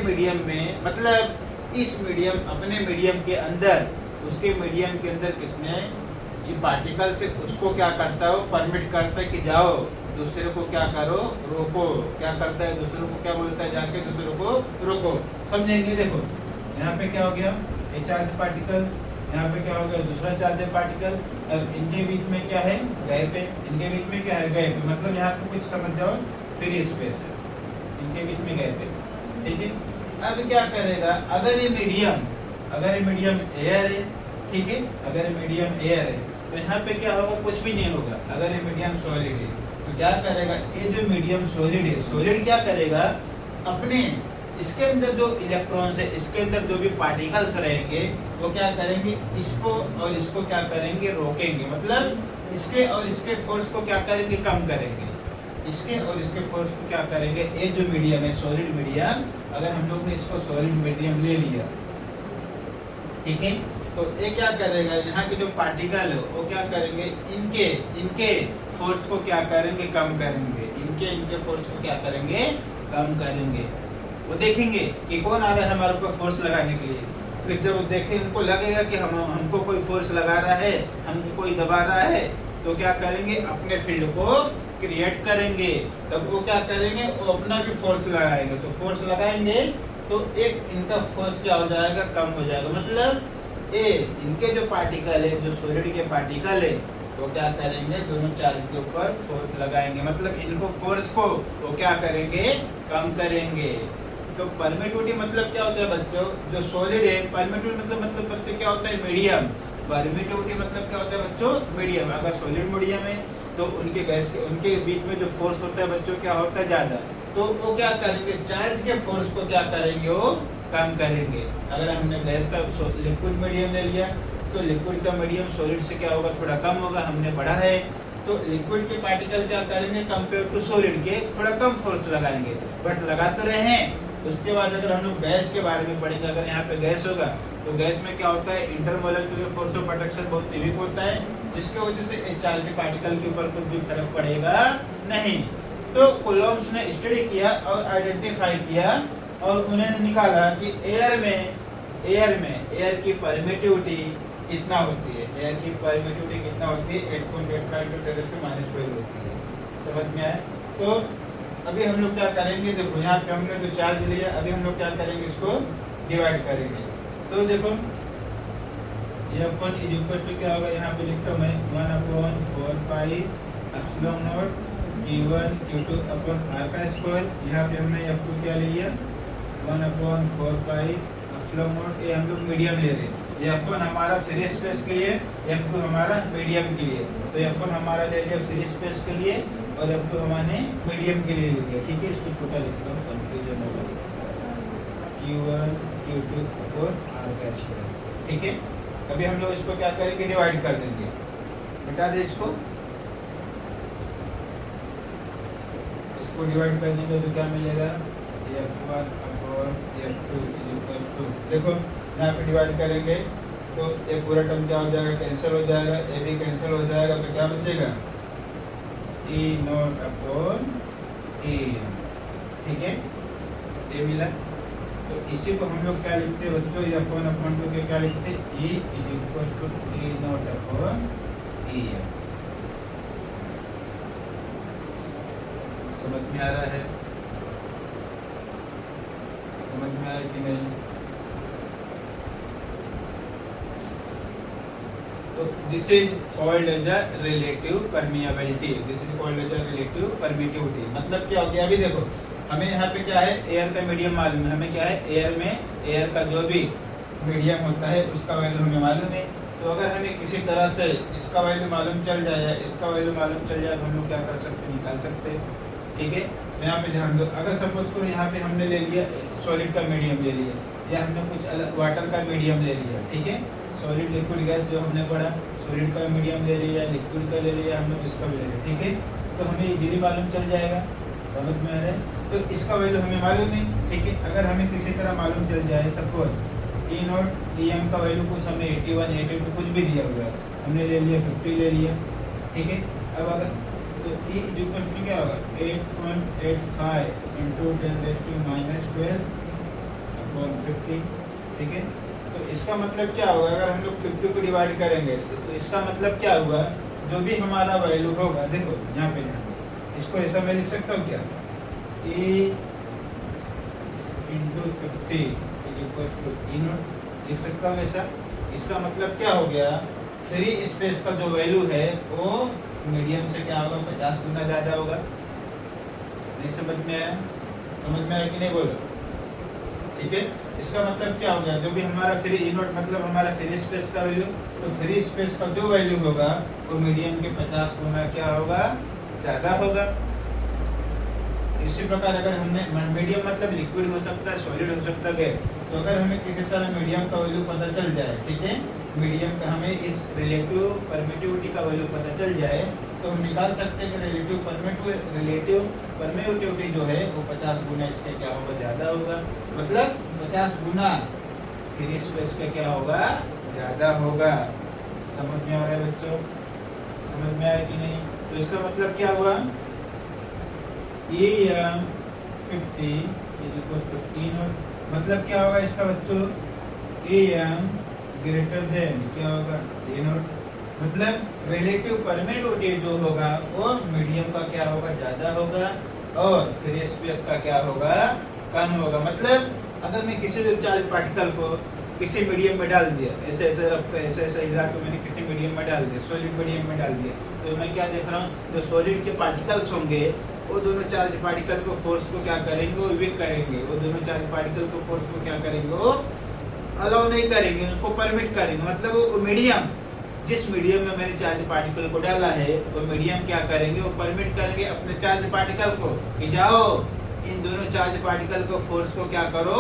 मीडियम में मतलब इस मीडियम, अपने मीडियम के अंदर, उसके मीडियम के अंदर कितने जी पार्टिकल से उसको क्या करता है, वो परमिट करता है कि जाओ दूसरे को क्या करो, रोको। क्या करता है, दूसरे को क्या बोलता है, जाके दूसरे को रोको। समझेंगे। देखो यहाँ पे क्या हो गया, एक चार्ज पार्टिकल, यहाँ पे क्या हो गया, दूसरा चार्ज पार्टिकल। अब इनके बीच में क्या है, गैप है। इनके बीच में क्या है, गैप। मतलब यहाँ पे कुछ समझ जाओ, फ्री स्पेस है, इनके बीच में गैप है। ठीक है। अब क्या करेगा, अगर ये मीडियम एयर है, ठीक है, अगर ये मीडियम एयर है तो यहाँ पे क्या होगा, कुछ भी नहीं होगा। अगर ये मीडियम सॉलिड है तो क्या करेगा, ये जो मीडियम सॉलिड है, सॉलिड क्या करेगा, अपने इसके अंदर जो इलेक्ट्रॉन्स है, इसके अंदर जो भी पार्टिकल्स रहेंगे, वो क्या करेंगे, इसको और इसको क्या करेंगे, रोकेंगे। मतलब इसके और इसके फोर्स को क्या करेंगे, कम करेंगे। इसके और इसके फोर्स को क्या करेंगे, ये जो मीडियम है, सॉलिड मीडियम, अगर हम लोग ने इसको सॉलिड मीडियम ले लिया, ठीक है, तो ये क्या करेगा, यहाँ के जो पार्टिकल है वो क्या करेंगे, इनके फोर्स को क्या करेंगे, कम करेंगे। इनके फोर्स को क्या करेंगे, कम करेंगे। वो देखेंगे कि कौन आ रहा है हमारे ऊपर फोर्स लगाने के लिए। फिर जब वो देखें, उनको लगेगा कि हमको कोई फोर्स लगा रहा है, हमको कोई दबा रहा है, तो क्या करेंगे, अपने फील्ड को क्रिएट करेंगे। तब वो क्या करेंगे, वो अपना भी फोर्स लगाएंगे। तो फोर्स लगाएंगे तो एक इनका फोर्स क्या हो जाएगा, कम हो जाएगा। मतलब ये इनके जो पार्टिकल है, जो सॉलिड के पार्टिकल है, वो क्या करेंगे, दोनों चार्ज के ऊपर फोर्स लगाएंगे। मतलब इनको फोर्स को वो क्या करेंगे, कम करेंगे। तो परमिटिविटी मतलब क्या होता है बच्चों, जो सॉलिड है, परमिटिविटी मतलब बच्चों क्या होता है, मीडियम। परमिटिविटी मतलब क्या होता है बच्चों, मीडियम। अगर सॉलिड मीडियम है तो उनके बीच में जो फोर्स होता है बच्चों, क्या होता है, ज़्यादा। तो वो क्या करेंगे, चार्ज के फोर्स को क्या करेंगे, वो कम करेंगे। अगर हमने गैस का लिक्विड मीडियम ले लिया तो लिक्विड का मीडियम सॉलिड से क्या होगा, थोड़ा कम होगा। हमने पढ़ा है। तो लिक्विड के पार्टिकल क्या करेंगे, कंपेयर टू सॉलिड के थोड़ा कम फोर्स लगाएंगे, बट लगा तो रहे हैं। उसके बाद अगर हम लोग गैस के बारे में पढ़ेंगे, अगर यहाँ पे गैस होगा तो गैस में क्या होता है, इंटरमोलिक्यूलर फोर्स ऑफ अट्रैक्शन बहुत वीक होता है, जिसकी वजह से चार्ज पार्टिकल के ऊपर कुछ भी फर्क पड़ेगा नहीं। तो कूलॉम्स ने स्टडी किया और आइडेंटिफाई किया और उन्होंने निकाला कि एयर की परमिटिविटी कितना होती है। एयर की परमिटिविटी कितना होती है, 8.85 × 10⁻12 होती है। समझ में आया। तो अभी हम लोग क्या करेंगे, देखो यहाँ पे हमने जो चार्ज लिया, अभी हम लोग क्या करेंगे, इसको डिवाइड करेंगे। तो देखो F1 क्या होगा, यहाँ पे लिखता हूँ मैं 1/4 pi epsilon not Q1 Q2 upon R का स्क्वायर। यहाँ पे हमने F2 क्या ले लिया, 1/4 पाई एप्सिलॉन नॉट। ये हम लोग मीडियम ले रहे हैं। F1 हमारा फ्री स्पेस के लिए, F2 हमारा मीडियम के लिए। तो F1 हमारा ले लिया फ्री स्पेस के लिए और F2 हमारे मीडियम के लिए ले लिया। ठीक है, इसको छोटा लिखता हूँ, कंफ्यूजन होगा। Q1 Q2 और R का स्क्वायर। ठीक है, अभी हम लोग इसको क्या करेंगे, डिवाइड कर देंगे। बता दे इसको डिवाइड कर देंगे तो क्या मिलेगा, F1/F2 देखो यहाँ पे डिवाइड करेंगे तो ये पूरा टर्म क्या हो जाएगा, कैंसिल हो जाएगा। ये भी कैंसिल हो जाएगा तो क्या बचेगा, E0/E। ठीक है, ये मिला। तो इसी को हम लोग क्या लिखते हैं बच्चों, F1/2 के क्या लिखते हैं, E E0/E। समझ में आ रहा है, समझ में आया कि नहीं। तो this is called as a relative permeability. This is called as a relative permittivity. मतलब क्या हो गया, अभी देखो हमें यहाँ पे क्या है, एयर का मीडियम मालूम है। हमें क्या है, एयर का जो भी मीडियम होता है उसका वैल्यू हमें मालूम है। तो अगर हमें किसी तरह से इसका वैल्यू मालूम चल जाए, इसका वैल्यू मालूम चल जाए, तो हम लोग क्या कर सकते हैं, निकाल सकते हैं। ठीक है, यहाँ पे ध्यान दो। अगर सपोज करो यहाँ पे हमने ले लिया सॉलिड का मीडियम ले लिया, या हमने कुछ अलग वाटर का मीडियम ले लिया। ठीक है, सॉलिड लिक्विड गैस जो हमने पढ़ा, सॉलिड का मीडियम ले लिया, लिक्विड का ले लिया, हम लोग इसका भी ले लिया। ठीक है, तो हमें इजीली मालूम चल जाएगा। समझ में आ रहा है। तो इसका वैल्यू हमें मालूम है। ठीक है, अगर हमें किसी तरह मालूम चल जाए, सपोज E0 EM का वैल्यू कुछ हमें 81 82 कुछ भी दिया हुआ है, हमने ले लिया 50 ले लिया। ठीक है, अब अगर तो E क्या होगा, 8.85 × 10⁻12/50। ठीक है, तो इसका मतलब क्या होगा, अगर हम लोग 50 को डिवाइड करेंगे तो इसका मतलब क्या हुआ, जो भी हमारा वैल्यू होगा, देखो यहाँ पे इसको ऐसा मैं लिख सकता हूँ क्या, E इंटू 50 E नोट लिख सकता हूँ ऐसा। इसका मतलब क्या हो गया, फ्री स्पेस का जो वैल्यू है वो मीडियम से क्या होगा, 50 गुना ज़्यादा होगा। नहीं समझ में आया? समझ में आया कि नहीं बोलो? ठीक है, इसका मतलब क्या हो गया, जो भी हमारा फ्री ई नोट मतलब हमारा फ्री स्पेस का वैल्यू, तो फ्री स्पेस का जो वैल्यू होगा वो मीडियम के 50 गुना क्या होगा, ज़्यादा होगा। इसी प्रकार अगर हमने मीडियम मतलब लिक्विड हो सकता है, सॉलिड हो सकता है, गैस, तो अगर हमें किसी तरह मीडियम का वैल्यू पता चल जाए, ठीक है, मीडियम का हमें इस रिलेटिव परमिटिविटी का वैल्यू पता चल जाए, तो हम निकाल सकते हैं कि रिलेटिव परमिटिविटी जो है वो 50 गुना इसके क्या होगा, ज़्यादा होगा। मतलब 50 गुना फ्री स्पेस का क्या होगा, ज़्यादा होगा। समझ में आ रहा है बच्चों? समझ में आया कि नहीं? तो इसका मतलब क्या हुआ, E50 E नोट मतलब क्या होगा इसका बच्चों, AM ग्रेटर देन क्या होगा, E नोट मतलब रिलेटिव परमिटिविटी जो होगा वो मीडियम का क्या होगा, ज़्यादा होगा, और फ्री स्पेस का क्या होगा, कम होगा। मतलब अगर मैं किसी चार्ज पार्टिकल को किसी मीडियम में डाल दिया, ऐसे ऐसे रख कर ऐसे हिला के मैंने किसी मीडियम में डाल दिया, सॉलिड मीडियम में डाल दिया, तो मैं क्या देख रहा हूँ, जो सॉलिड के पार्टिकल्स होंगे वो दोनों चार्ज पार्टिकल को फोर्स को क्या करेंगे, वो वीक करेंगे। वो दोनों चार्ज पार्टिकल को फोर्स को क्या करेंगे, वो अलाउ नहीं करेंगे, उसको परमिट करेंगे। मतलब वो मीडियम, जिस मीडियम में मैंने चार्ज पार्टिकल को डाला है, वो मीडियम क्या करेंगे, वो परमिट करेंगे अपने चार्ज पार्टिकल को कि जाओ इन दोनों चार्ज पार्टिकल को फोर्स को क्या करो,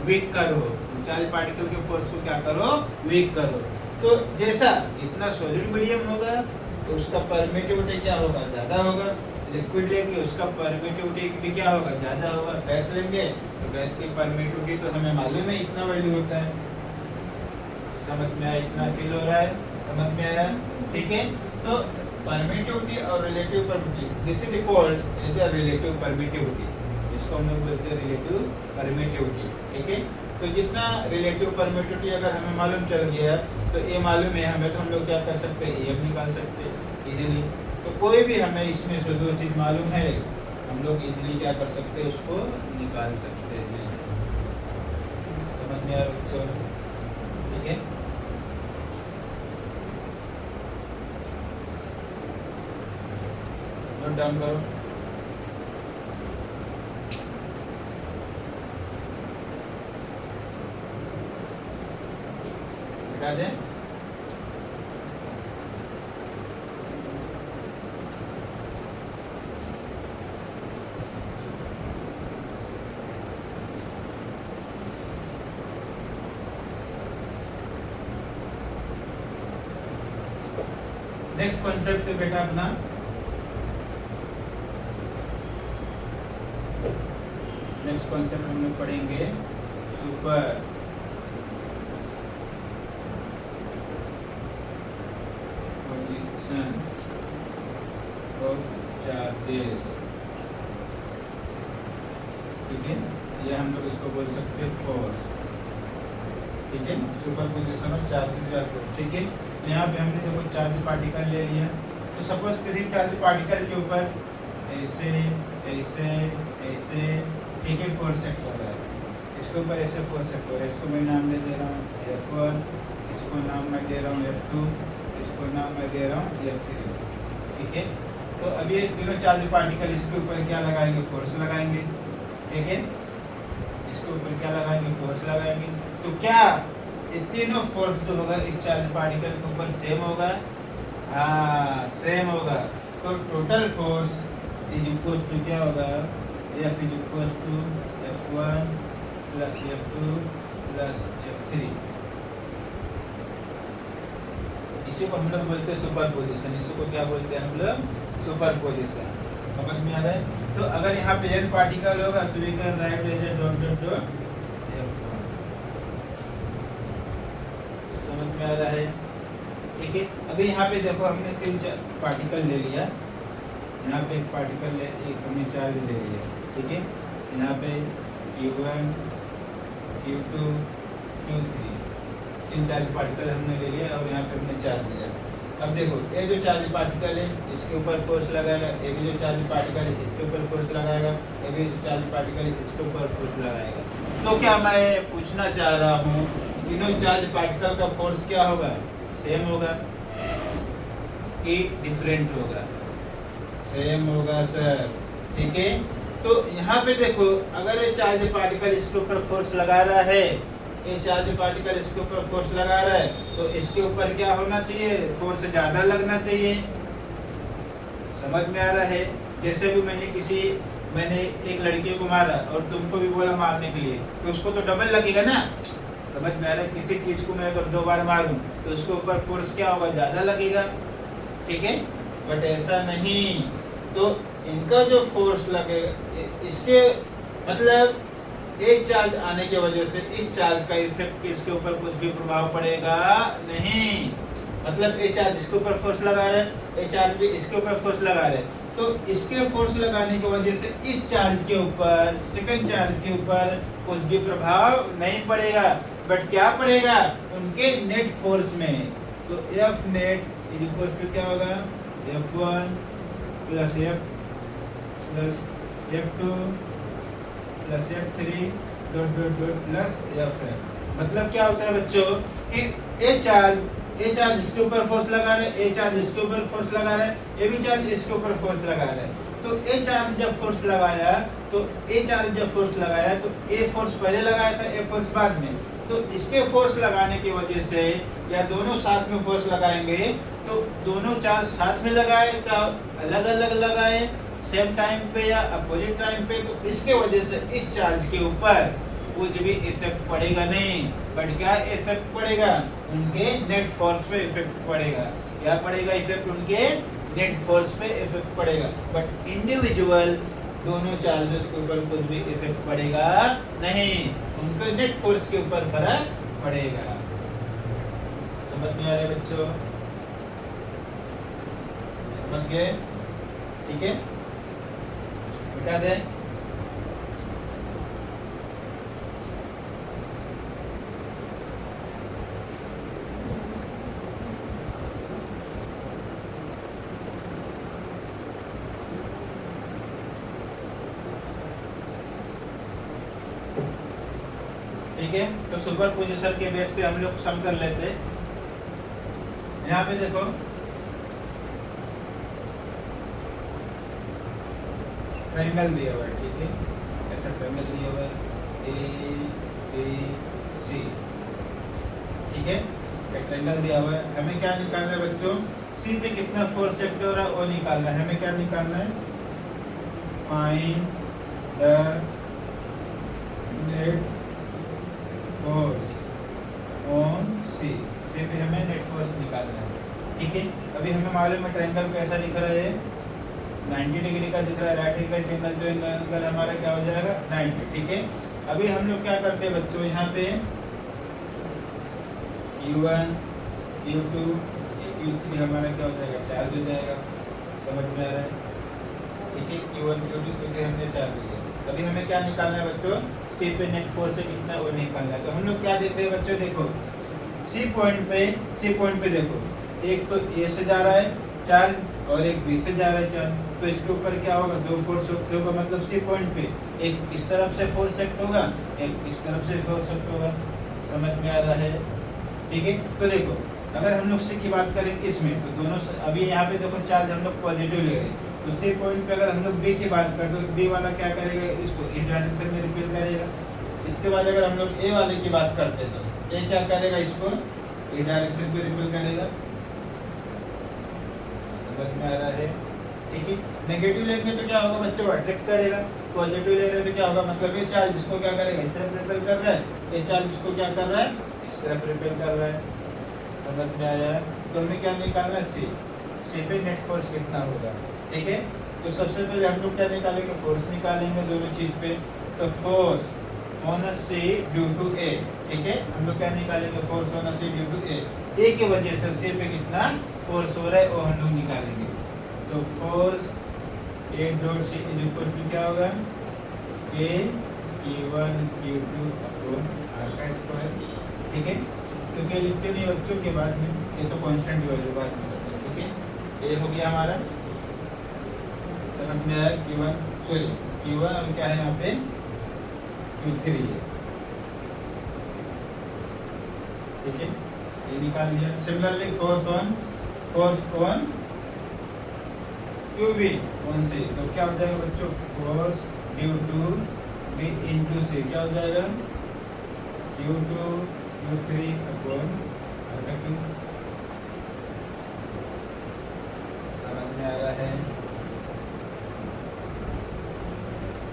वीक करो। चार्ज पार्टिकल के फोर्स को क्या करो, वीक करो। तो जैसा जितना सॉलिड मीडियम होगा तो उसका परमिटिविटी क्या होगा, ज़्यादा होगा। लिक्विड लेंगे उसका परमिटिविटी भी क्या होगा, ज़्यादा होगा। गैस लेंगे तो गैस की परमिटिविटी तो हमें मालूम है इतना वैल्यू होता है। समझ में आया? इतना फील हो रहा है? समझ में आया? ठीक है, तो परमिटिविटी और relative permittivity, this is called as the relative permittivity. इसको हम लोग बोलते हैं रिलेटिव परमिटिविटी। ठीक है, तो जितना रिलेटिव परमिटिविटी अगर हमें मालूम चल गया तो ये मालूम है हमें, तो हम लोग क्या कर सकते हैं, ये निकाल सकते हैं इजीली। तो कोई भी हमें इसमें से दो चीज़ मालूम है, हम लोग इजीली क्या कर सकते हैं, उसको निकाल सकते हैं। समझ में आया बच्चों? ठीक है, नोट डाउन करो। हटा दें। नेक्स्ट कॉन्सेप्ट है बेटा अपना, नेक्स्ट कॉन्सेप्ट हम लोग पढ़ेंगे सुपर पोजिशन ऑफ चार्जेस। ठीक है, या हम लोग इसको बोल सकते हैं फोर्स। ठीक है, सुपर पोजिशन ऑफ चार्जेस या फोर्स। ठीक है, यहाँ पे हमने देखो चार्ज पार्टिकल ले लिया, तो सपोज किसी चार्ज पार्टिकल के ऊपर ऐसे ऐसे ऐसे, ठीक है, फोर्स एक्ट हो रहा है। इसके ऊपर ऐसे फोर्स एक्ट हो रहा है, इसको मैं नाम दे रहा हूँ F1, इसको नाम मैं दे रहा हूँ F2, इसको नाम मैं दे रहा हूँ F3। ठीक है, तो अभी ये तीनों चार्ज पार्टिकल इसके ऊपर क्या लगाएंगे, फोर्स लगाएंगे। ठीक है, इसके ऊपर क्या लगाएंगे, फोर्स लगाएंगे। तो क्या ये तीनों फोर्स जो होगा इस चार्ज पार्टिकल के ऊपर सेम होगा? हाँ, सेम होगा। तो total force is equal to क्या होगा, F is equal to F1 plus F2 plus F3। इसी को हम लोग बोलते हैं सुपर पोजिशन। इसी को क्या बोलते हैं हम लोग, सुपर पोजिशन। समझ में आ रहा है? तो अगर यहाँ पे N पार्टिकल होगा तो we can write as a dot dot dot F1। समझ में आ रहा है? ठीक है, अभी यहाँ पे देखो हमने तीन पार्टिकल ले लिया, यहाँ पे एक पार्टिकल ले, एक हमने चार्ज ले लिया। ठीक है, यहाँ पे Q1 Q2 Q3। तीन चार्ज पार्टिकल हमने ले लिए और यहाँ पे हमने चार्ज लिया। अब देखो ये जो चार्ज पार्टिकल है इसके ऊपर फोर्स लगाएगा, ये भी जो चार्ज पार्टिकल है इसके ऊपर फोर्स लगाएगा, ये भी जो चार्ज पार्टिकल है इसके ऊपर फोर्स लगाएगा। तो क्या मैं पूछना चाह रहा हूँ, तीनों चार्ज पार्टिकल का फोर्स क्या होगा? सेम होगा कि डिफरेंट होगा? सेम होगा सर, ठीक है। तो यहाँ पे देखो अगर ये चार्ज पार्टिकल इसके ऊपर फोर्स लगा रहा है, ये चार्ज पार्टिकल इसके ऊपर फोर्स लगा रहा है, तो इसके ऊपर क्या होना चाहिए? फोर्स ज्यादा लगना चाहिए। समझ में आ रहा है? जैसे भी मैंने एक लड़की को मारा और तुमको भी बोला मारने के लिए, तो उसको तो डबल लगेगा ना। समझ में आ रहा है? किसी चीज को मैं अगर 2 बार मारूं तो उसके ऊपर फोर्स क्या होगा? ज्यादा लगेगा, ठीक है। बट ऐसा नहीं, तो इनका जो फोर्स लगेगा इसके मतलब एक चार्ज आने की वजह से इस चार्ज का इफेक्ट इसके ऊपर कुछ भी प्रभाव पड़ेगा नहीं। मतलब ये चार्ज इसके ऊपर फोर्स लगा रहा है, ये चार्ज भी इसके ऊपर फोर्स लगा रहा है, तो इसके फोर्स लगाने की वजह से इस चार्ज के ऊपर, सेकंड चार्ज के ऊपर कुछ भी प्रभाव नहीं पड़ेगा। बट क्या पड़ेगा? उनके नेट फोर्स में। तो F net is equal to क्या होगा? F1 plus F2 plus F3 dot dot dot plus Fn। मतलब क्या होता है बच्चों कि ये चार्ज इसके ऊपर फोर्स लगा रहा है, ये चार्ज इसके ऊपर फोर्स लगा रहा है, ये भी चार्ज इसके ऊपर फोर्स लगा रहा है। तो ये चार्ज जब फोर्स लगाया तो ये फोर्स पहले लगाया था, ये फोर्स बाद में। तो इसके फोर्स लगाने की वजह से या दोनों साथ में फोर्स लगाएंगे, तो दोनों चार्ज साथ में लगाए चाहे अलग अलग लगाए, सेम टाइम पे या अपोजिट टाइम पे, तो इसके वजह से इस चार्ज के ऊपर कुछ भी इफेक्ट पड़ेगा नहीं। बट क्या इफेक्ट पड़ेगा? उनके नेट फोर्स पे इफेक्ट पड़ेगा। क्या पड़ेगा इफेक्ट? उनके नेट फोर्स पे इफेक्ट पड़ेगा। बट इंडिविजुअल दोनों चार्जेस के ऊपर कुछ भी इफेक्ट पड़ेगा नहीं, उनके नेट फोर्स के ऊपर फर्क पड़ेगा। समझ में आ रहा है बच्चों? समझ गए? ठीक है, बता दें। ठीक है, तो सुपरपोजिशन के बेस पे हम लोग सम कर लेते। यहाँ पे देखो ट्रायंगल दिया हुआ है, ठीक है, ऐसा ट्रायंगल दिया हुआ है ABC, ठीक है, एक ट्रायंगल दिया हुआ है। हमें क्या निकालना है बच्चों? सी पे कितना फोर्स एक्ट हो रहा है वो निकालना है। हमें क्या निकालना है? Find the net force on C. C पे हमें नेट फोर्स निकालना है, ठीक है। अभी हमें मालूम है ट्रायंगल कैसा दिख रहा है? 90 डिग्री का दिख रहा है। राइट एंगल ट्रायंगल जो एंगल हमारा क्या हो जाएगा? 90, ठीक है। अभी हम लोग क्या करते हैं बच्चों? यहाँ पे Q1 Q2 Q3 हमारा क्या हो जाएगा? चार्ज हो जाएगा। समझ में आ रहा है? ठीक है, Q1 Q2 Q3 हमने चार्ज लिया। अभी हमें क्या निकालना है बच्चों? सी पे नेट फोर्स है कितना वो निकालना है। तो हम लोग क्या देख रहे हैं बच्चों? देखो सी पॉइंट पे देखो, एक तो ए से जा रहा है चार्ज और एक बी से जा रहा है चार्ज। तो इसके ऊपर क्या होगा? 2 फोर्स एक्ट होगा। मतलब सी पॉइंट पे एक इस तरफ से फोर्स एक्ट होगा, एक इस तरफ से फोर्स एक्ट होगा। समझ में आ रहा है? ठीक है, तो देखो अगर हम लोग सी की बात करें इसमें, तो दोनों अभी यहाँ पे देखो चार्ज हम लोग पॉजिटिव ले रहे हैं। तो सी पॉइंट पे अगर हम लोग बी की बात करते हैं तो बी वाला क्या करेगा? इसको इस डायरेक्शन में रिपेल करेगा। इसके बाद अगर हम लोग ए वाले की बात करते हैं तो ए क्या करेगा? इसको ए डायरेक्शन पे रिपेल करेगा। समझ में आ रहा है? ठीक है, नेगेटिव लेंगे तो क्या होगा बच्चों? अट्रैक्ट करेगा। पॉजिटिव ले रहे हैं तो क्या होगा? मतलब ये चार्ज इसको क्या करेगा? इस तरफ रिपेल कर रहा है, ये चार्ज इसको क्या कर रहा है? इस तरफ रिपेल कर रहा है। समझ में आया? तो हमें क्या निकालना है? सी पे नेट फोर्स कितना होगा, ठीक है। तो सबसे पहले हम लोग क्या निकालेंगे? फोर्स निकालेंगे दोनों चीज पे। तो force on C due to A, ठीक है। हम लोग क्या निकालेंगे? Force on C due to A की वजह से सी पे कितना फोर्स हो रहा है वो हम लोग निकालेंगे। तो force A dot C is equal to क्या होगा? K Q1 Q2 upon R का स्क्वायर, ठीक है। तो क्या लिखते नहीं बच्चों के बाद में, ये तो कांस्टेंट वैल्यू बाद में करते हैं, ठीक है। ये हो गया हमारा, समझ में आया। Q1 सॉरी Q1 और क्या है यहाँ पे Q3 है, ठीक है, ये निकाल दिया। Similarly force on QB on C, तो क्या हो जाएगा बच्चों, force due to B into C क्या हो जाएगा, Q2 Q3 upon are Q. समझ में आ रहा है,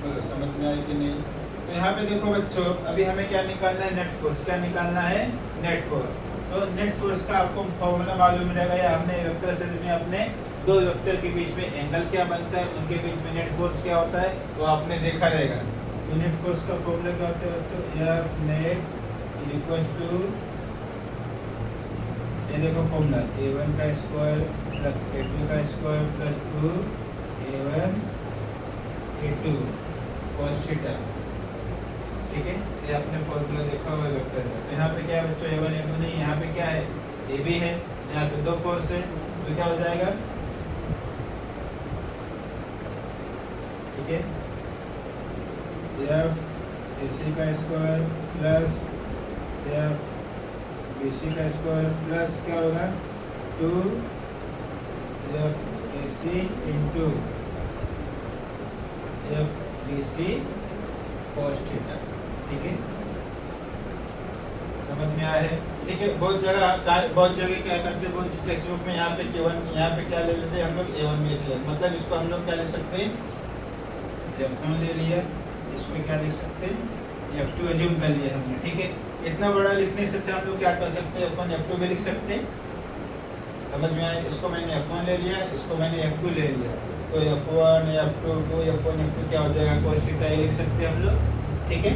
बोलो समझ में आया कि नहीं। तो यहाँ पे देखो बच्चों, अभी हमें क्या निकालना है, नेट फोर्स। क्या निकालना है, नेट फोर्स। तो नेट फोर्स का आपको फॉर्मूला मालूम रहेगा, या हमने वेक्टर सीरीज में अपने दो वेक्टर के बीच में एंगल क्या बनता है, उनके बीच में नेट फोर्स क्या होता है, वो आपने देखा रहेगा। तो नेट फोर्स का फॉर्मूला क्या होता है बच्चों, F नेट इक्वल्स टू, ये देखो फॉर्मूला, A1 का स्क्वायर प्लस A2 का square plus 2A1 A2 cos theta, ठीक है। ये आपने फॉर्मूला देखा हुआ है वेक्टर का। तो यहाँ पे क्या है बच्चों, A1 A2 नहीं, यहाँ पे क्या है, AB है, यहाँ पे दो फोर्स है, तो क्या हो जाएगा, ठीक है, F AC का स्क्वायर प्लस F BC का स्क्वायर प्लस क्या होगा 2F AC into F BC cos theta, ठीक है। समझ में आया है, ठीक है। बहुत जगह क्या करते हैं, बहुत टेक्स्ट बुक में यहाँ पे Q1, यहाँ पे क्या ले लेते हैं हम लोग, A1 में ले, मतलब इसको हम लोग क्या लिख सकते हैं, F1 ले लिया, इसको क्या लिख सकते हैं, F2 एज्यूम कर लिया हमने, ठीक है। इतना बड़ा लिखने से हम लोग क्या कर सकते हैं, F1 F2 भी लिख सकते हैं। समझ में आया, इसको मैंने F1 ले लिया, इसको मैंने F2 ले लिया, तो F1 F2 F1 F2 क्या हो जाएगा, cos थीटा ये लिख सकते हैं हम लोग, ठीक है।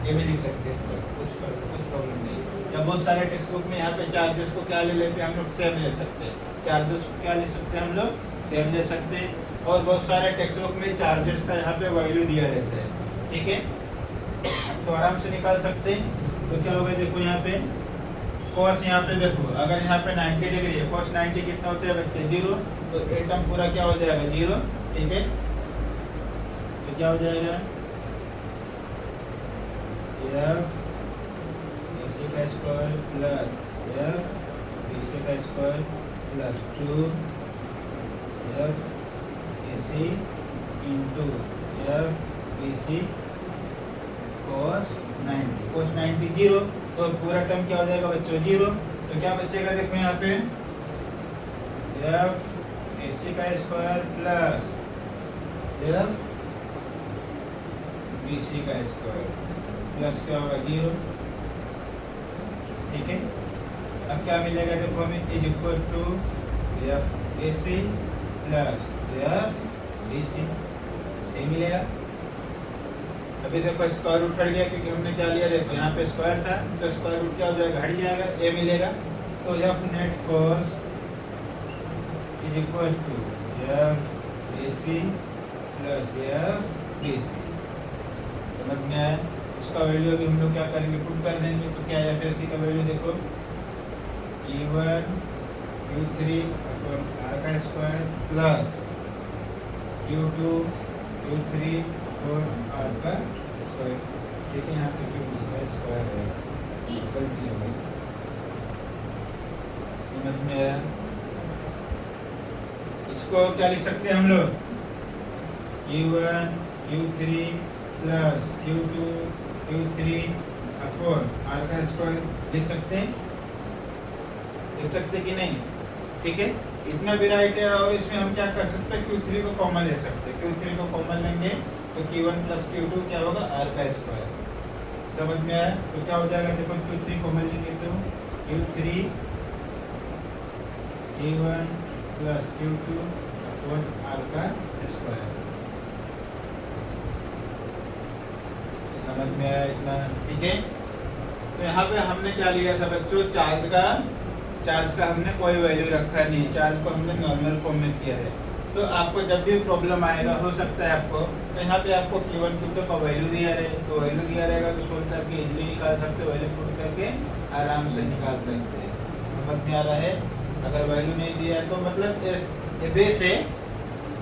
ये भी लिख सकते हैं, कुछ प्रॉब्लम नहीं। या बहुत सारे टेक्स्ट बुक में यहाँ पे चार्जेस को क्या ले लेते हैं हम लोग, सेम ले सकते हैं। चार्जेस को क्या ले सकते हैं हम लोग, सेम ले सकते हैं। और बहुत सारे टेक्स्ट बुक में चार्जेस का यहाँ पे वैल्यू दिया रहता है, ठीक है, तो आराम से निकाल सकते हैं। तो क्या होगा, देखो यहाँ पे cos, यहाँ पे देखो अगर यहाँ पे 90 डिग्री है, cos 90 कितना होता है बच्चे, 0, तो ये टर्म पूरा क्या हो जाएगा, 0, ठीक है। तो क्या हो जाएगा, F AC का स्क्वायर प्लस F BC का square plus 2F AC into F BC cos 90 0, तो पूरा टर्म क्या हो जाएगा बच्चों, 0। तो क्या बचेगा, देखो यहाँ पे F AC का स्क्वायर प्लस F BC का स्क्वायर प्लस क्या होगा, 0, ठीक है। अब क्या मिलेगा, देखो हमें is equal to F AC plus F BC, ये मिलेगा। अभी देखो स्क्वायर रूट हट गया, क्योंकि हमने क्या लिया, देखो यहाँ पे स्क्वायर था, तो स्क्वायर रूट क्या हो जाएगा, हट जाएगा, ये मिलेगा। तो F net force is equal to F AC plus F BC। समझ में आया, उसका वैल्यू अभी हम लोग क्या करेंगे, पुट कर देंगे। तो क्या है, F AC का वैल्यू देखो, E1 Q3 अपॉन R का स्क्वायर प्लस Q2 Q3 और R का स्क्वायर, ठीक है। यहाँ पे Q2 का स्क्वायर है, गलती हो गई, समझ में आया। इसको क्या लिख सकते हैं हम लोग, Q1 Q3 plus Q2 Q3 upon R का स्क्वायर लिख सकते हैं, लिख सकते कि नहीं, ठीक है। इतना भी राइट है। और इसमें हम क्या कर सकते हैं, Q3 को कॉमन ले सकते हैं। Q3 को कॉमन लेंगे तो Q1 प्लस Q2 क्या होगा, R का स्क्वायर। समझ में आया, तो क्या हो जाएगा, देखो Q3 कॉमन लेंगे तो Q3 Q1 plus Q2 upon R का स्क्वायर। समझ में आया इतना, ठीक है। तो यहाँ पे हमने क्या लिया था बच्चों, चार्ज का हमने कोई वैल्यू रखा नहीं, चार्ज को हमने नॉर्मल फॉर्म में किया है। तो आपको जब भी प्रॉब्लम आएगा, हो सकता है आपको, तो यहाँ पे आपको Q1 Q2 का वैल्यू दिया रहे, तो वैल्यू दिया रहेगा तो सोल्व करके इजीली निकाल सकते हो, वैल्यू पुट करके आराम से निकाल सकते हैं। समझ में आ रहा है? अगर वैल्यू नहीं दिया है तो मतलब बेस है,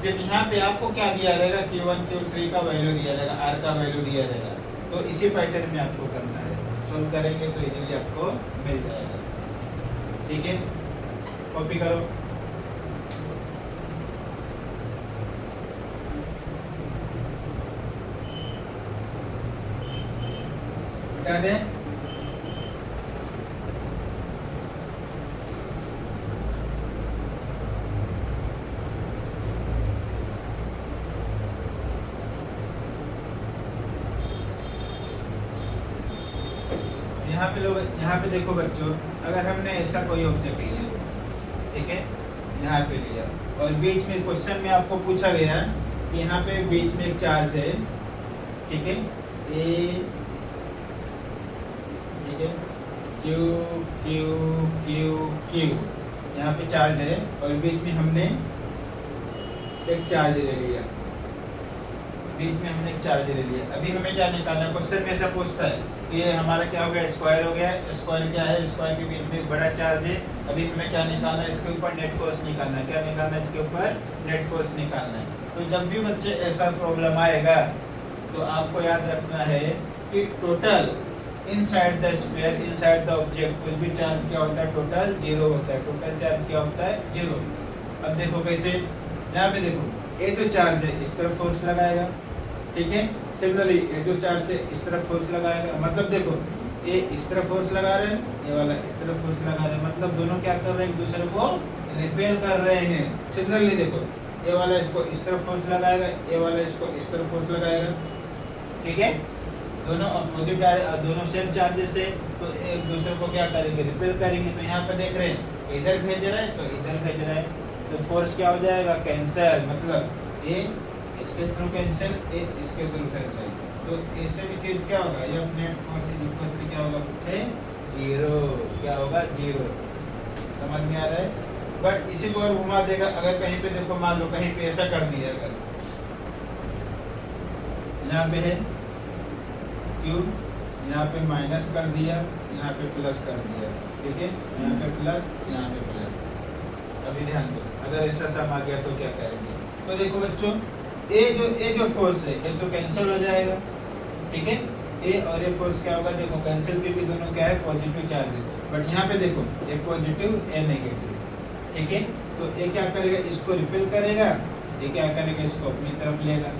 सिर्फ यहाँ पे आपको क्या दिया रहेगा, Q1 Q3 का वैल्यू दिया रहेगा, R का वैल्यू दिया रहेगा, तो इसी पैटर्न में आपको करना है। सोल्व करेंगे तो इजीली आपको मिल जाएगा। ठीक है, कॉपी करो। क्या दें? यहाँ पे देखो बच्चों, अगर हमने ऐसा कोई ऑब्जेक्ट लिया, ठीक है, यहाँ पे लिया और बीच में क्वेश्चन में आपको पूछा गया कि यहाँ पे बीच में एक चार्ज है, ठीक है, ए, ठीक है, क्यू क्यू क्यू क्यू, यहाँ पे चार्ज है और बीच में हमने एक चार्ज ले लिया, बीच में हमने एक चार्ज ले लिया। अभी हमें क्या निकालना है? क्वेश्चन में ऐसा पूछता है कि ये हमारा क्या हो गया, स्क्वायर हो गया। स्क्वायर क्या है? स्क्वायर के बीच में एक बड़ा चार्ज है। अभी हमें क्या निकालना है? इसके ऊपर नेट फोर्स निकालना है। क्या निकालना है? इसके ऊपर नेट फोर्स निकालना है। तो जब भी बच्चे ऐसा प्रॉब्लम आएगा तो आपको याद रखना है कि total inside the sphere, inside the object, कुछ भी चार्ज क्या होता है, टोटल जीरो होता है। टोटल चार्ज क्या होता है? जीरो। अब देखो कैसे, यहाँ पे देखो, ये जो चार्ज है इस तरफ फोर्स लगाएगा, ठीक है, सिमिलरली ये जो चार्ज है इस तरफ फोर्स लगाएगा। मतलब देखो, ये इस तरफ फोर्स लगा रहे हैं, ये वाला इस तरफ फोर्स लगा रहे हैं, मतलब दोनों क्या कर रहे हैं? एक दूसरे को रिपेल कर रहे हैं। सिमिलरली देखो, ये वाला इसको इस तरफ फोर्स लगाएगा, ये वाला इसको इस तरफ फोर्स लगाएगा, ठीक है, दोनों अपोजिट, दोनों सेम चार्जेस है, तो एक दूसरे को क्या करेंगे? रिपेल करेंगे। तो यहाँ पर देख रहे हैं, इधर भेज रहा है तो इधर भेज रहा है, तो फोर्स क्या हो जाएगा? कैंसल। मतलब ये इसके थ्रू कैंसिल, ये इसके थ्रू कैंसिल। तो ऐसे भी चीज क्या होगा? ये net force is equal to क्या होगा? पीछे जीरो। क्या होगा? जीरो। समझ में आ रहा है? बट इसी को और घुमा देगा। अगर कहीं पे देखो, मान लो कहीं पे ऐसा कर दिया, अगर यहाँ पे है क्यू, यहाँ पे माइनस कर दिया, यहाँ पे प्लस कर दिया, ठीक है, यहाँ पे प्लस, यहाँ पे प्लस। अभी ध्यान दो, अगर ऐसा सम आ गया तो क्या करेंगे? तो देखो बच्चों, ये जो फोर्स है ये तो कैंसिल हो जाएगा, ठीक है, ए और ये फोर्स क्या होगा? देखो कैंसिल के भी दोनों क्या है? पॉजिटिव चार्ज है। बट यहाँ पे देखो, ए पॉजिटिव, ए नेगेटिव, ठीक है, तो ये क्या करेगा? इसको रिपेल करेगा, ये क्या करेगा? इसको अपनी तरफ लेगा।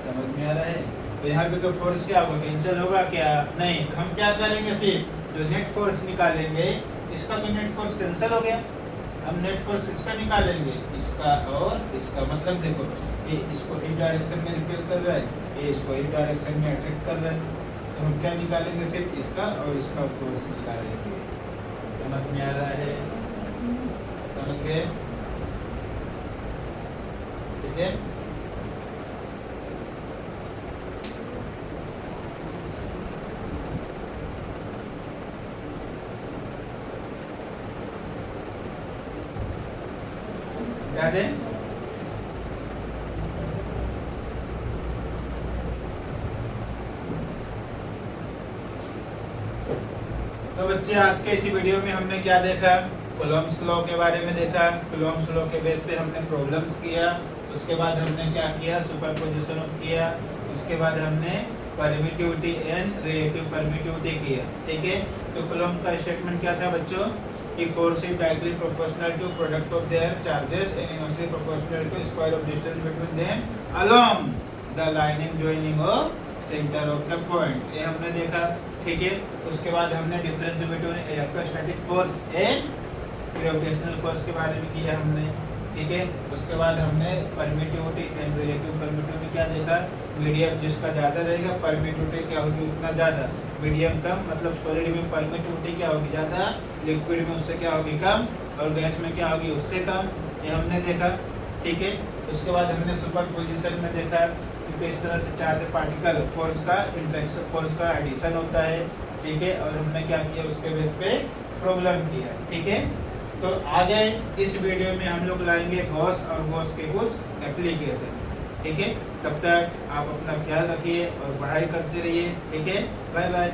समझ में आ रहा है? तो यहाँ पे तो फोर्स क्या होगा? कैंसिल होगा क्या? नहीं। तो हम क्या करेंगे? सिर्फ जो नेट फोर्स निकालेंगे, इसका तो नेट फोर्स कैंसिल हो गया, हम नेट फोर्स इसका निकालेंगे, इसका और इसका। मतलब देखो, ये इसको इस डायरेक्शन में रिपेल कर रहा है, ये इसको इस डायरेक्शन में अट्रैक्ट कर रहा है, तो हम क्या निकालेंगे? सिर्फ इसका और इसका फोर्स निकालेंगे। समझ में आ रहा है? समझ गए? ठीक है, याद है? तो बच्चे, आज के इसी वीडियो में हमने क्या देखा? कूलॉम्स लॉ के बारे में देखा। कूलॉम्स लॉ के बेस पे हमने प्रॉब्लम्स किया, उसके बाद हमने क्या किया? सुपरपोजिशन किया, उसके बाद हमने परमिटिविटी एंड रिलेटिव परमिटिविटी किया, ठीक है। तो कूलॉम का स्टेटमेंट क्या था बच्चों? कि force is directly proportional to product of their charges and inversely proportional to square of distance between them along the lining joining of centre of the point. ये हमने देखा, ठीक है। उसके बाद हमने difference between electrostatic force and gravitational force के बारे में किया हमने, ठीक है। उसके बाद हमने परमिटिविटी एंड रिलेटिव परमिटिविटी क्या देखा? मीडियम जिसका ज़्यादा रहेगा, परमिटिविटी क्या होगी? उतना ज़्यादा। मीडियम कम, मतलब सॉलिड में परमिटिविटी क्या होगी? ज़्यादा, लिक्विड में उससे क्या होगी? कम, और गैस में क्या होगी? उससे कम। ये हमने देखा, ठीक है। उसके बाद हमने सुपरपोजिशन में देखा कि किस तरह से चार्ज पार्टिकल फोर्स का इंटरेक्शन, फोर्स का एडिशन होता है, ठीक है। और हमने क्या किया? उसके बेस पे प्रॉब्लम किया, ठीक है। तो आगे इस वीडियो में हम लोग लाएंगे गॉस और गॉस के कुछ एप्लीकेशन। ठीक है, तब तक आप अपना ख्याल रखिए और पढ़ाई करते रहिए। ठीक है, बाय बाय।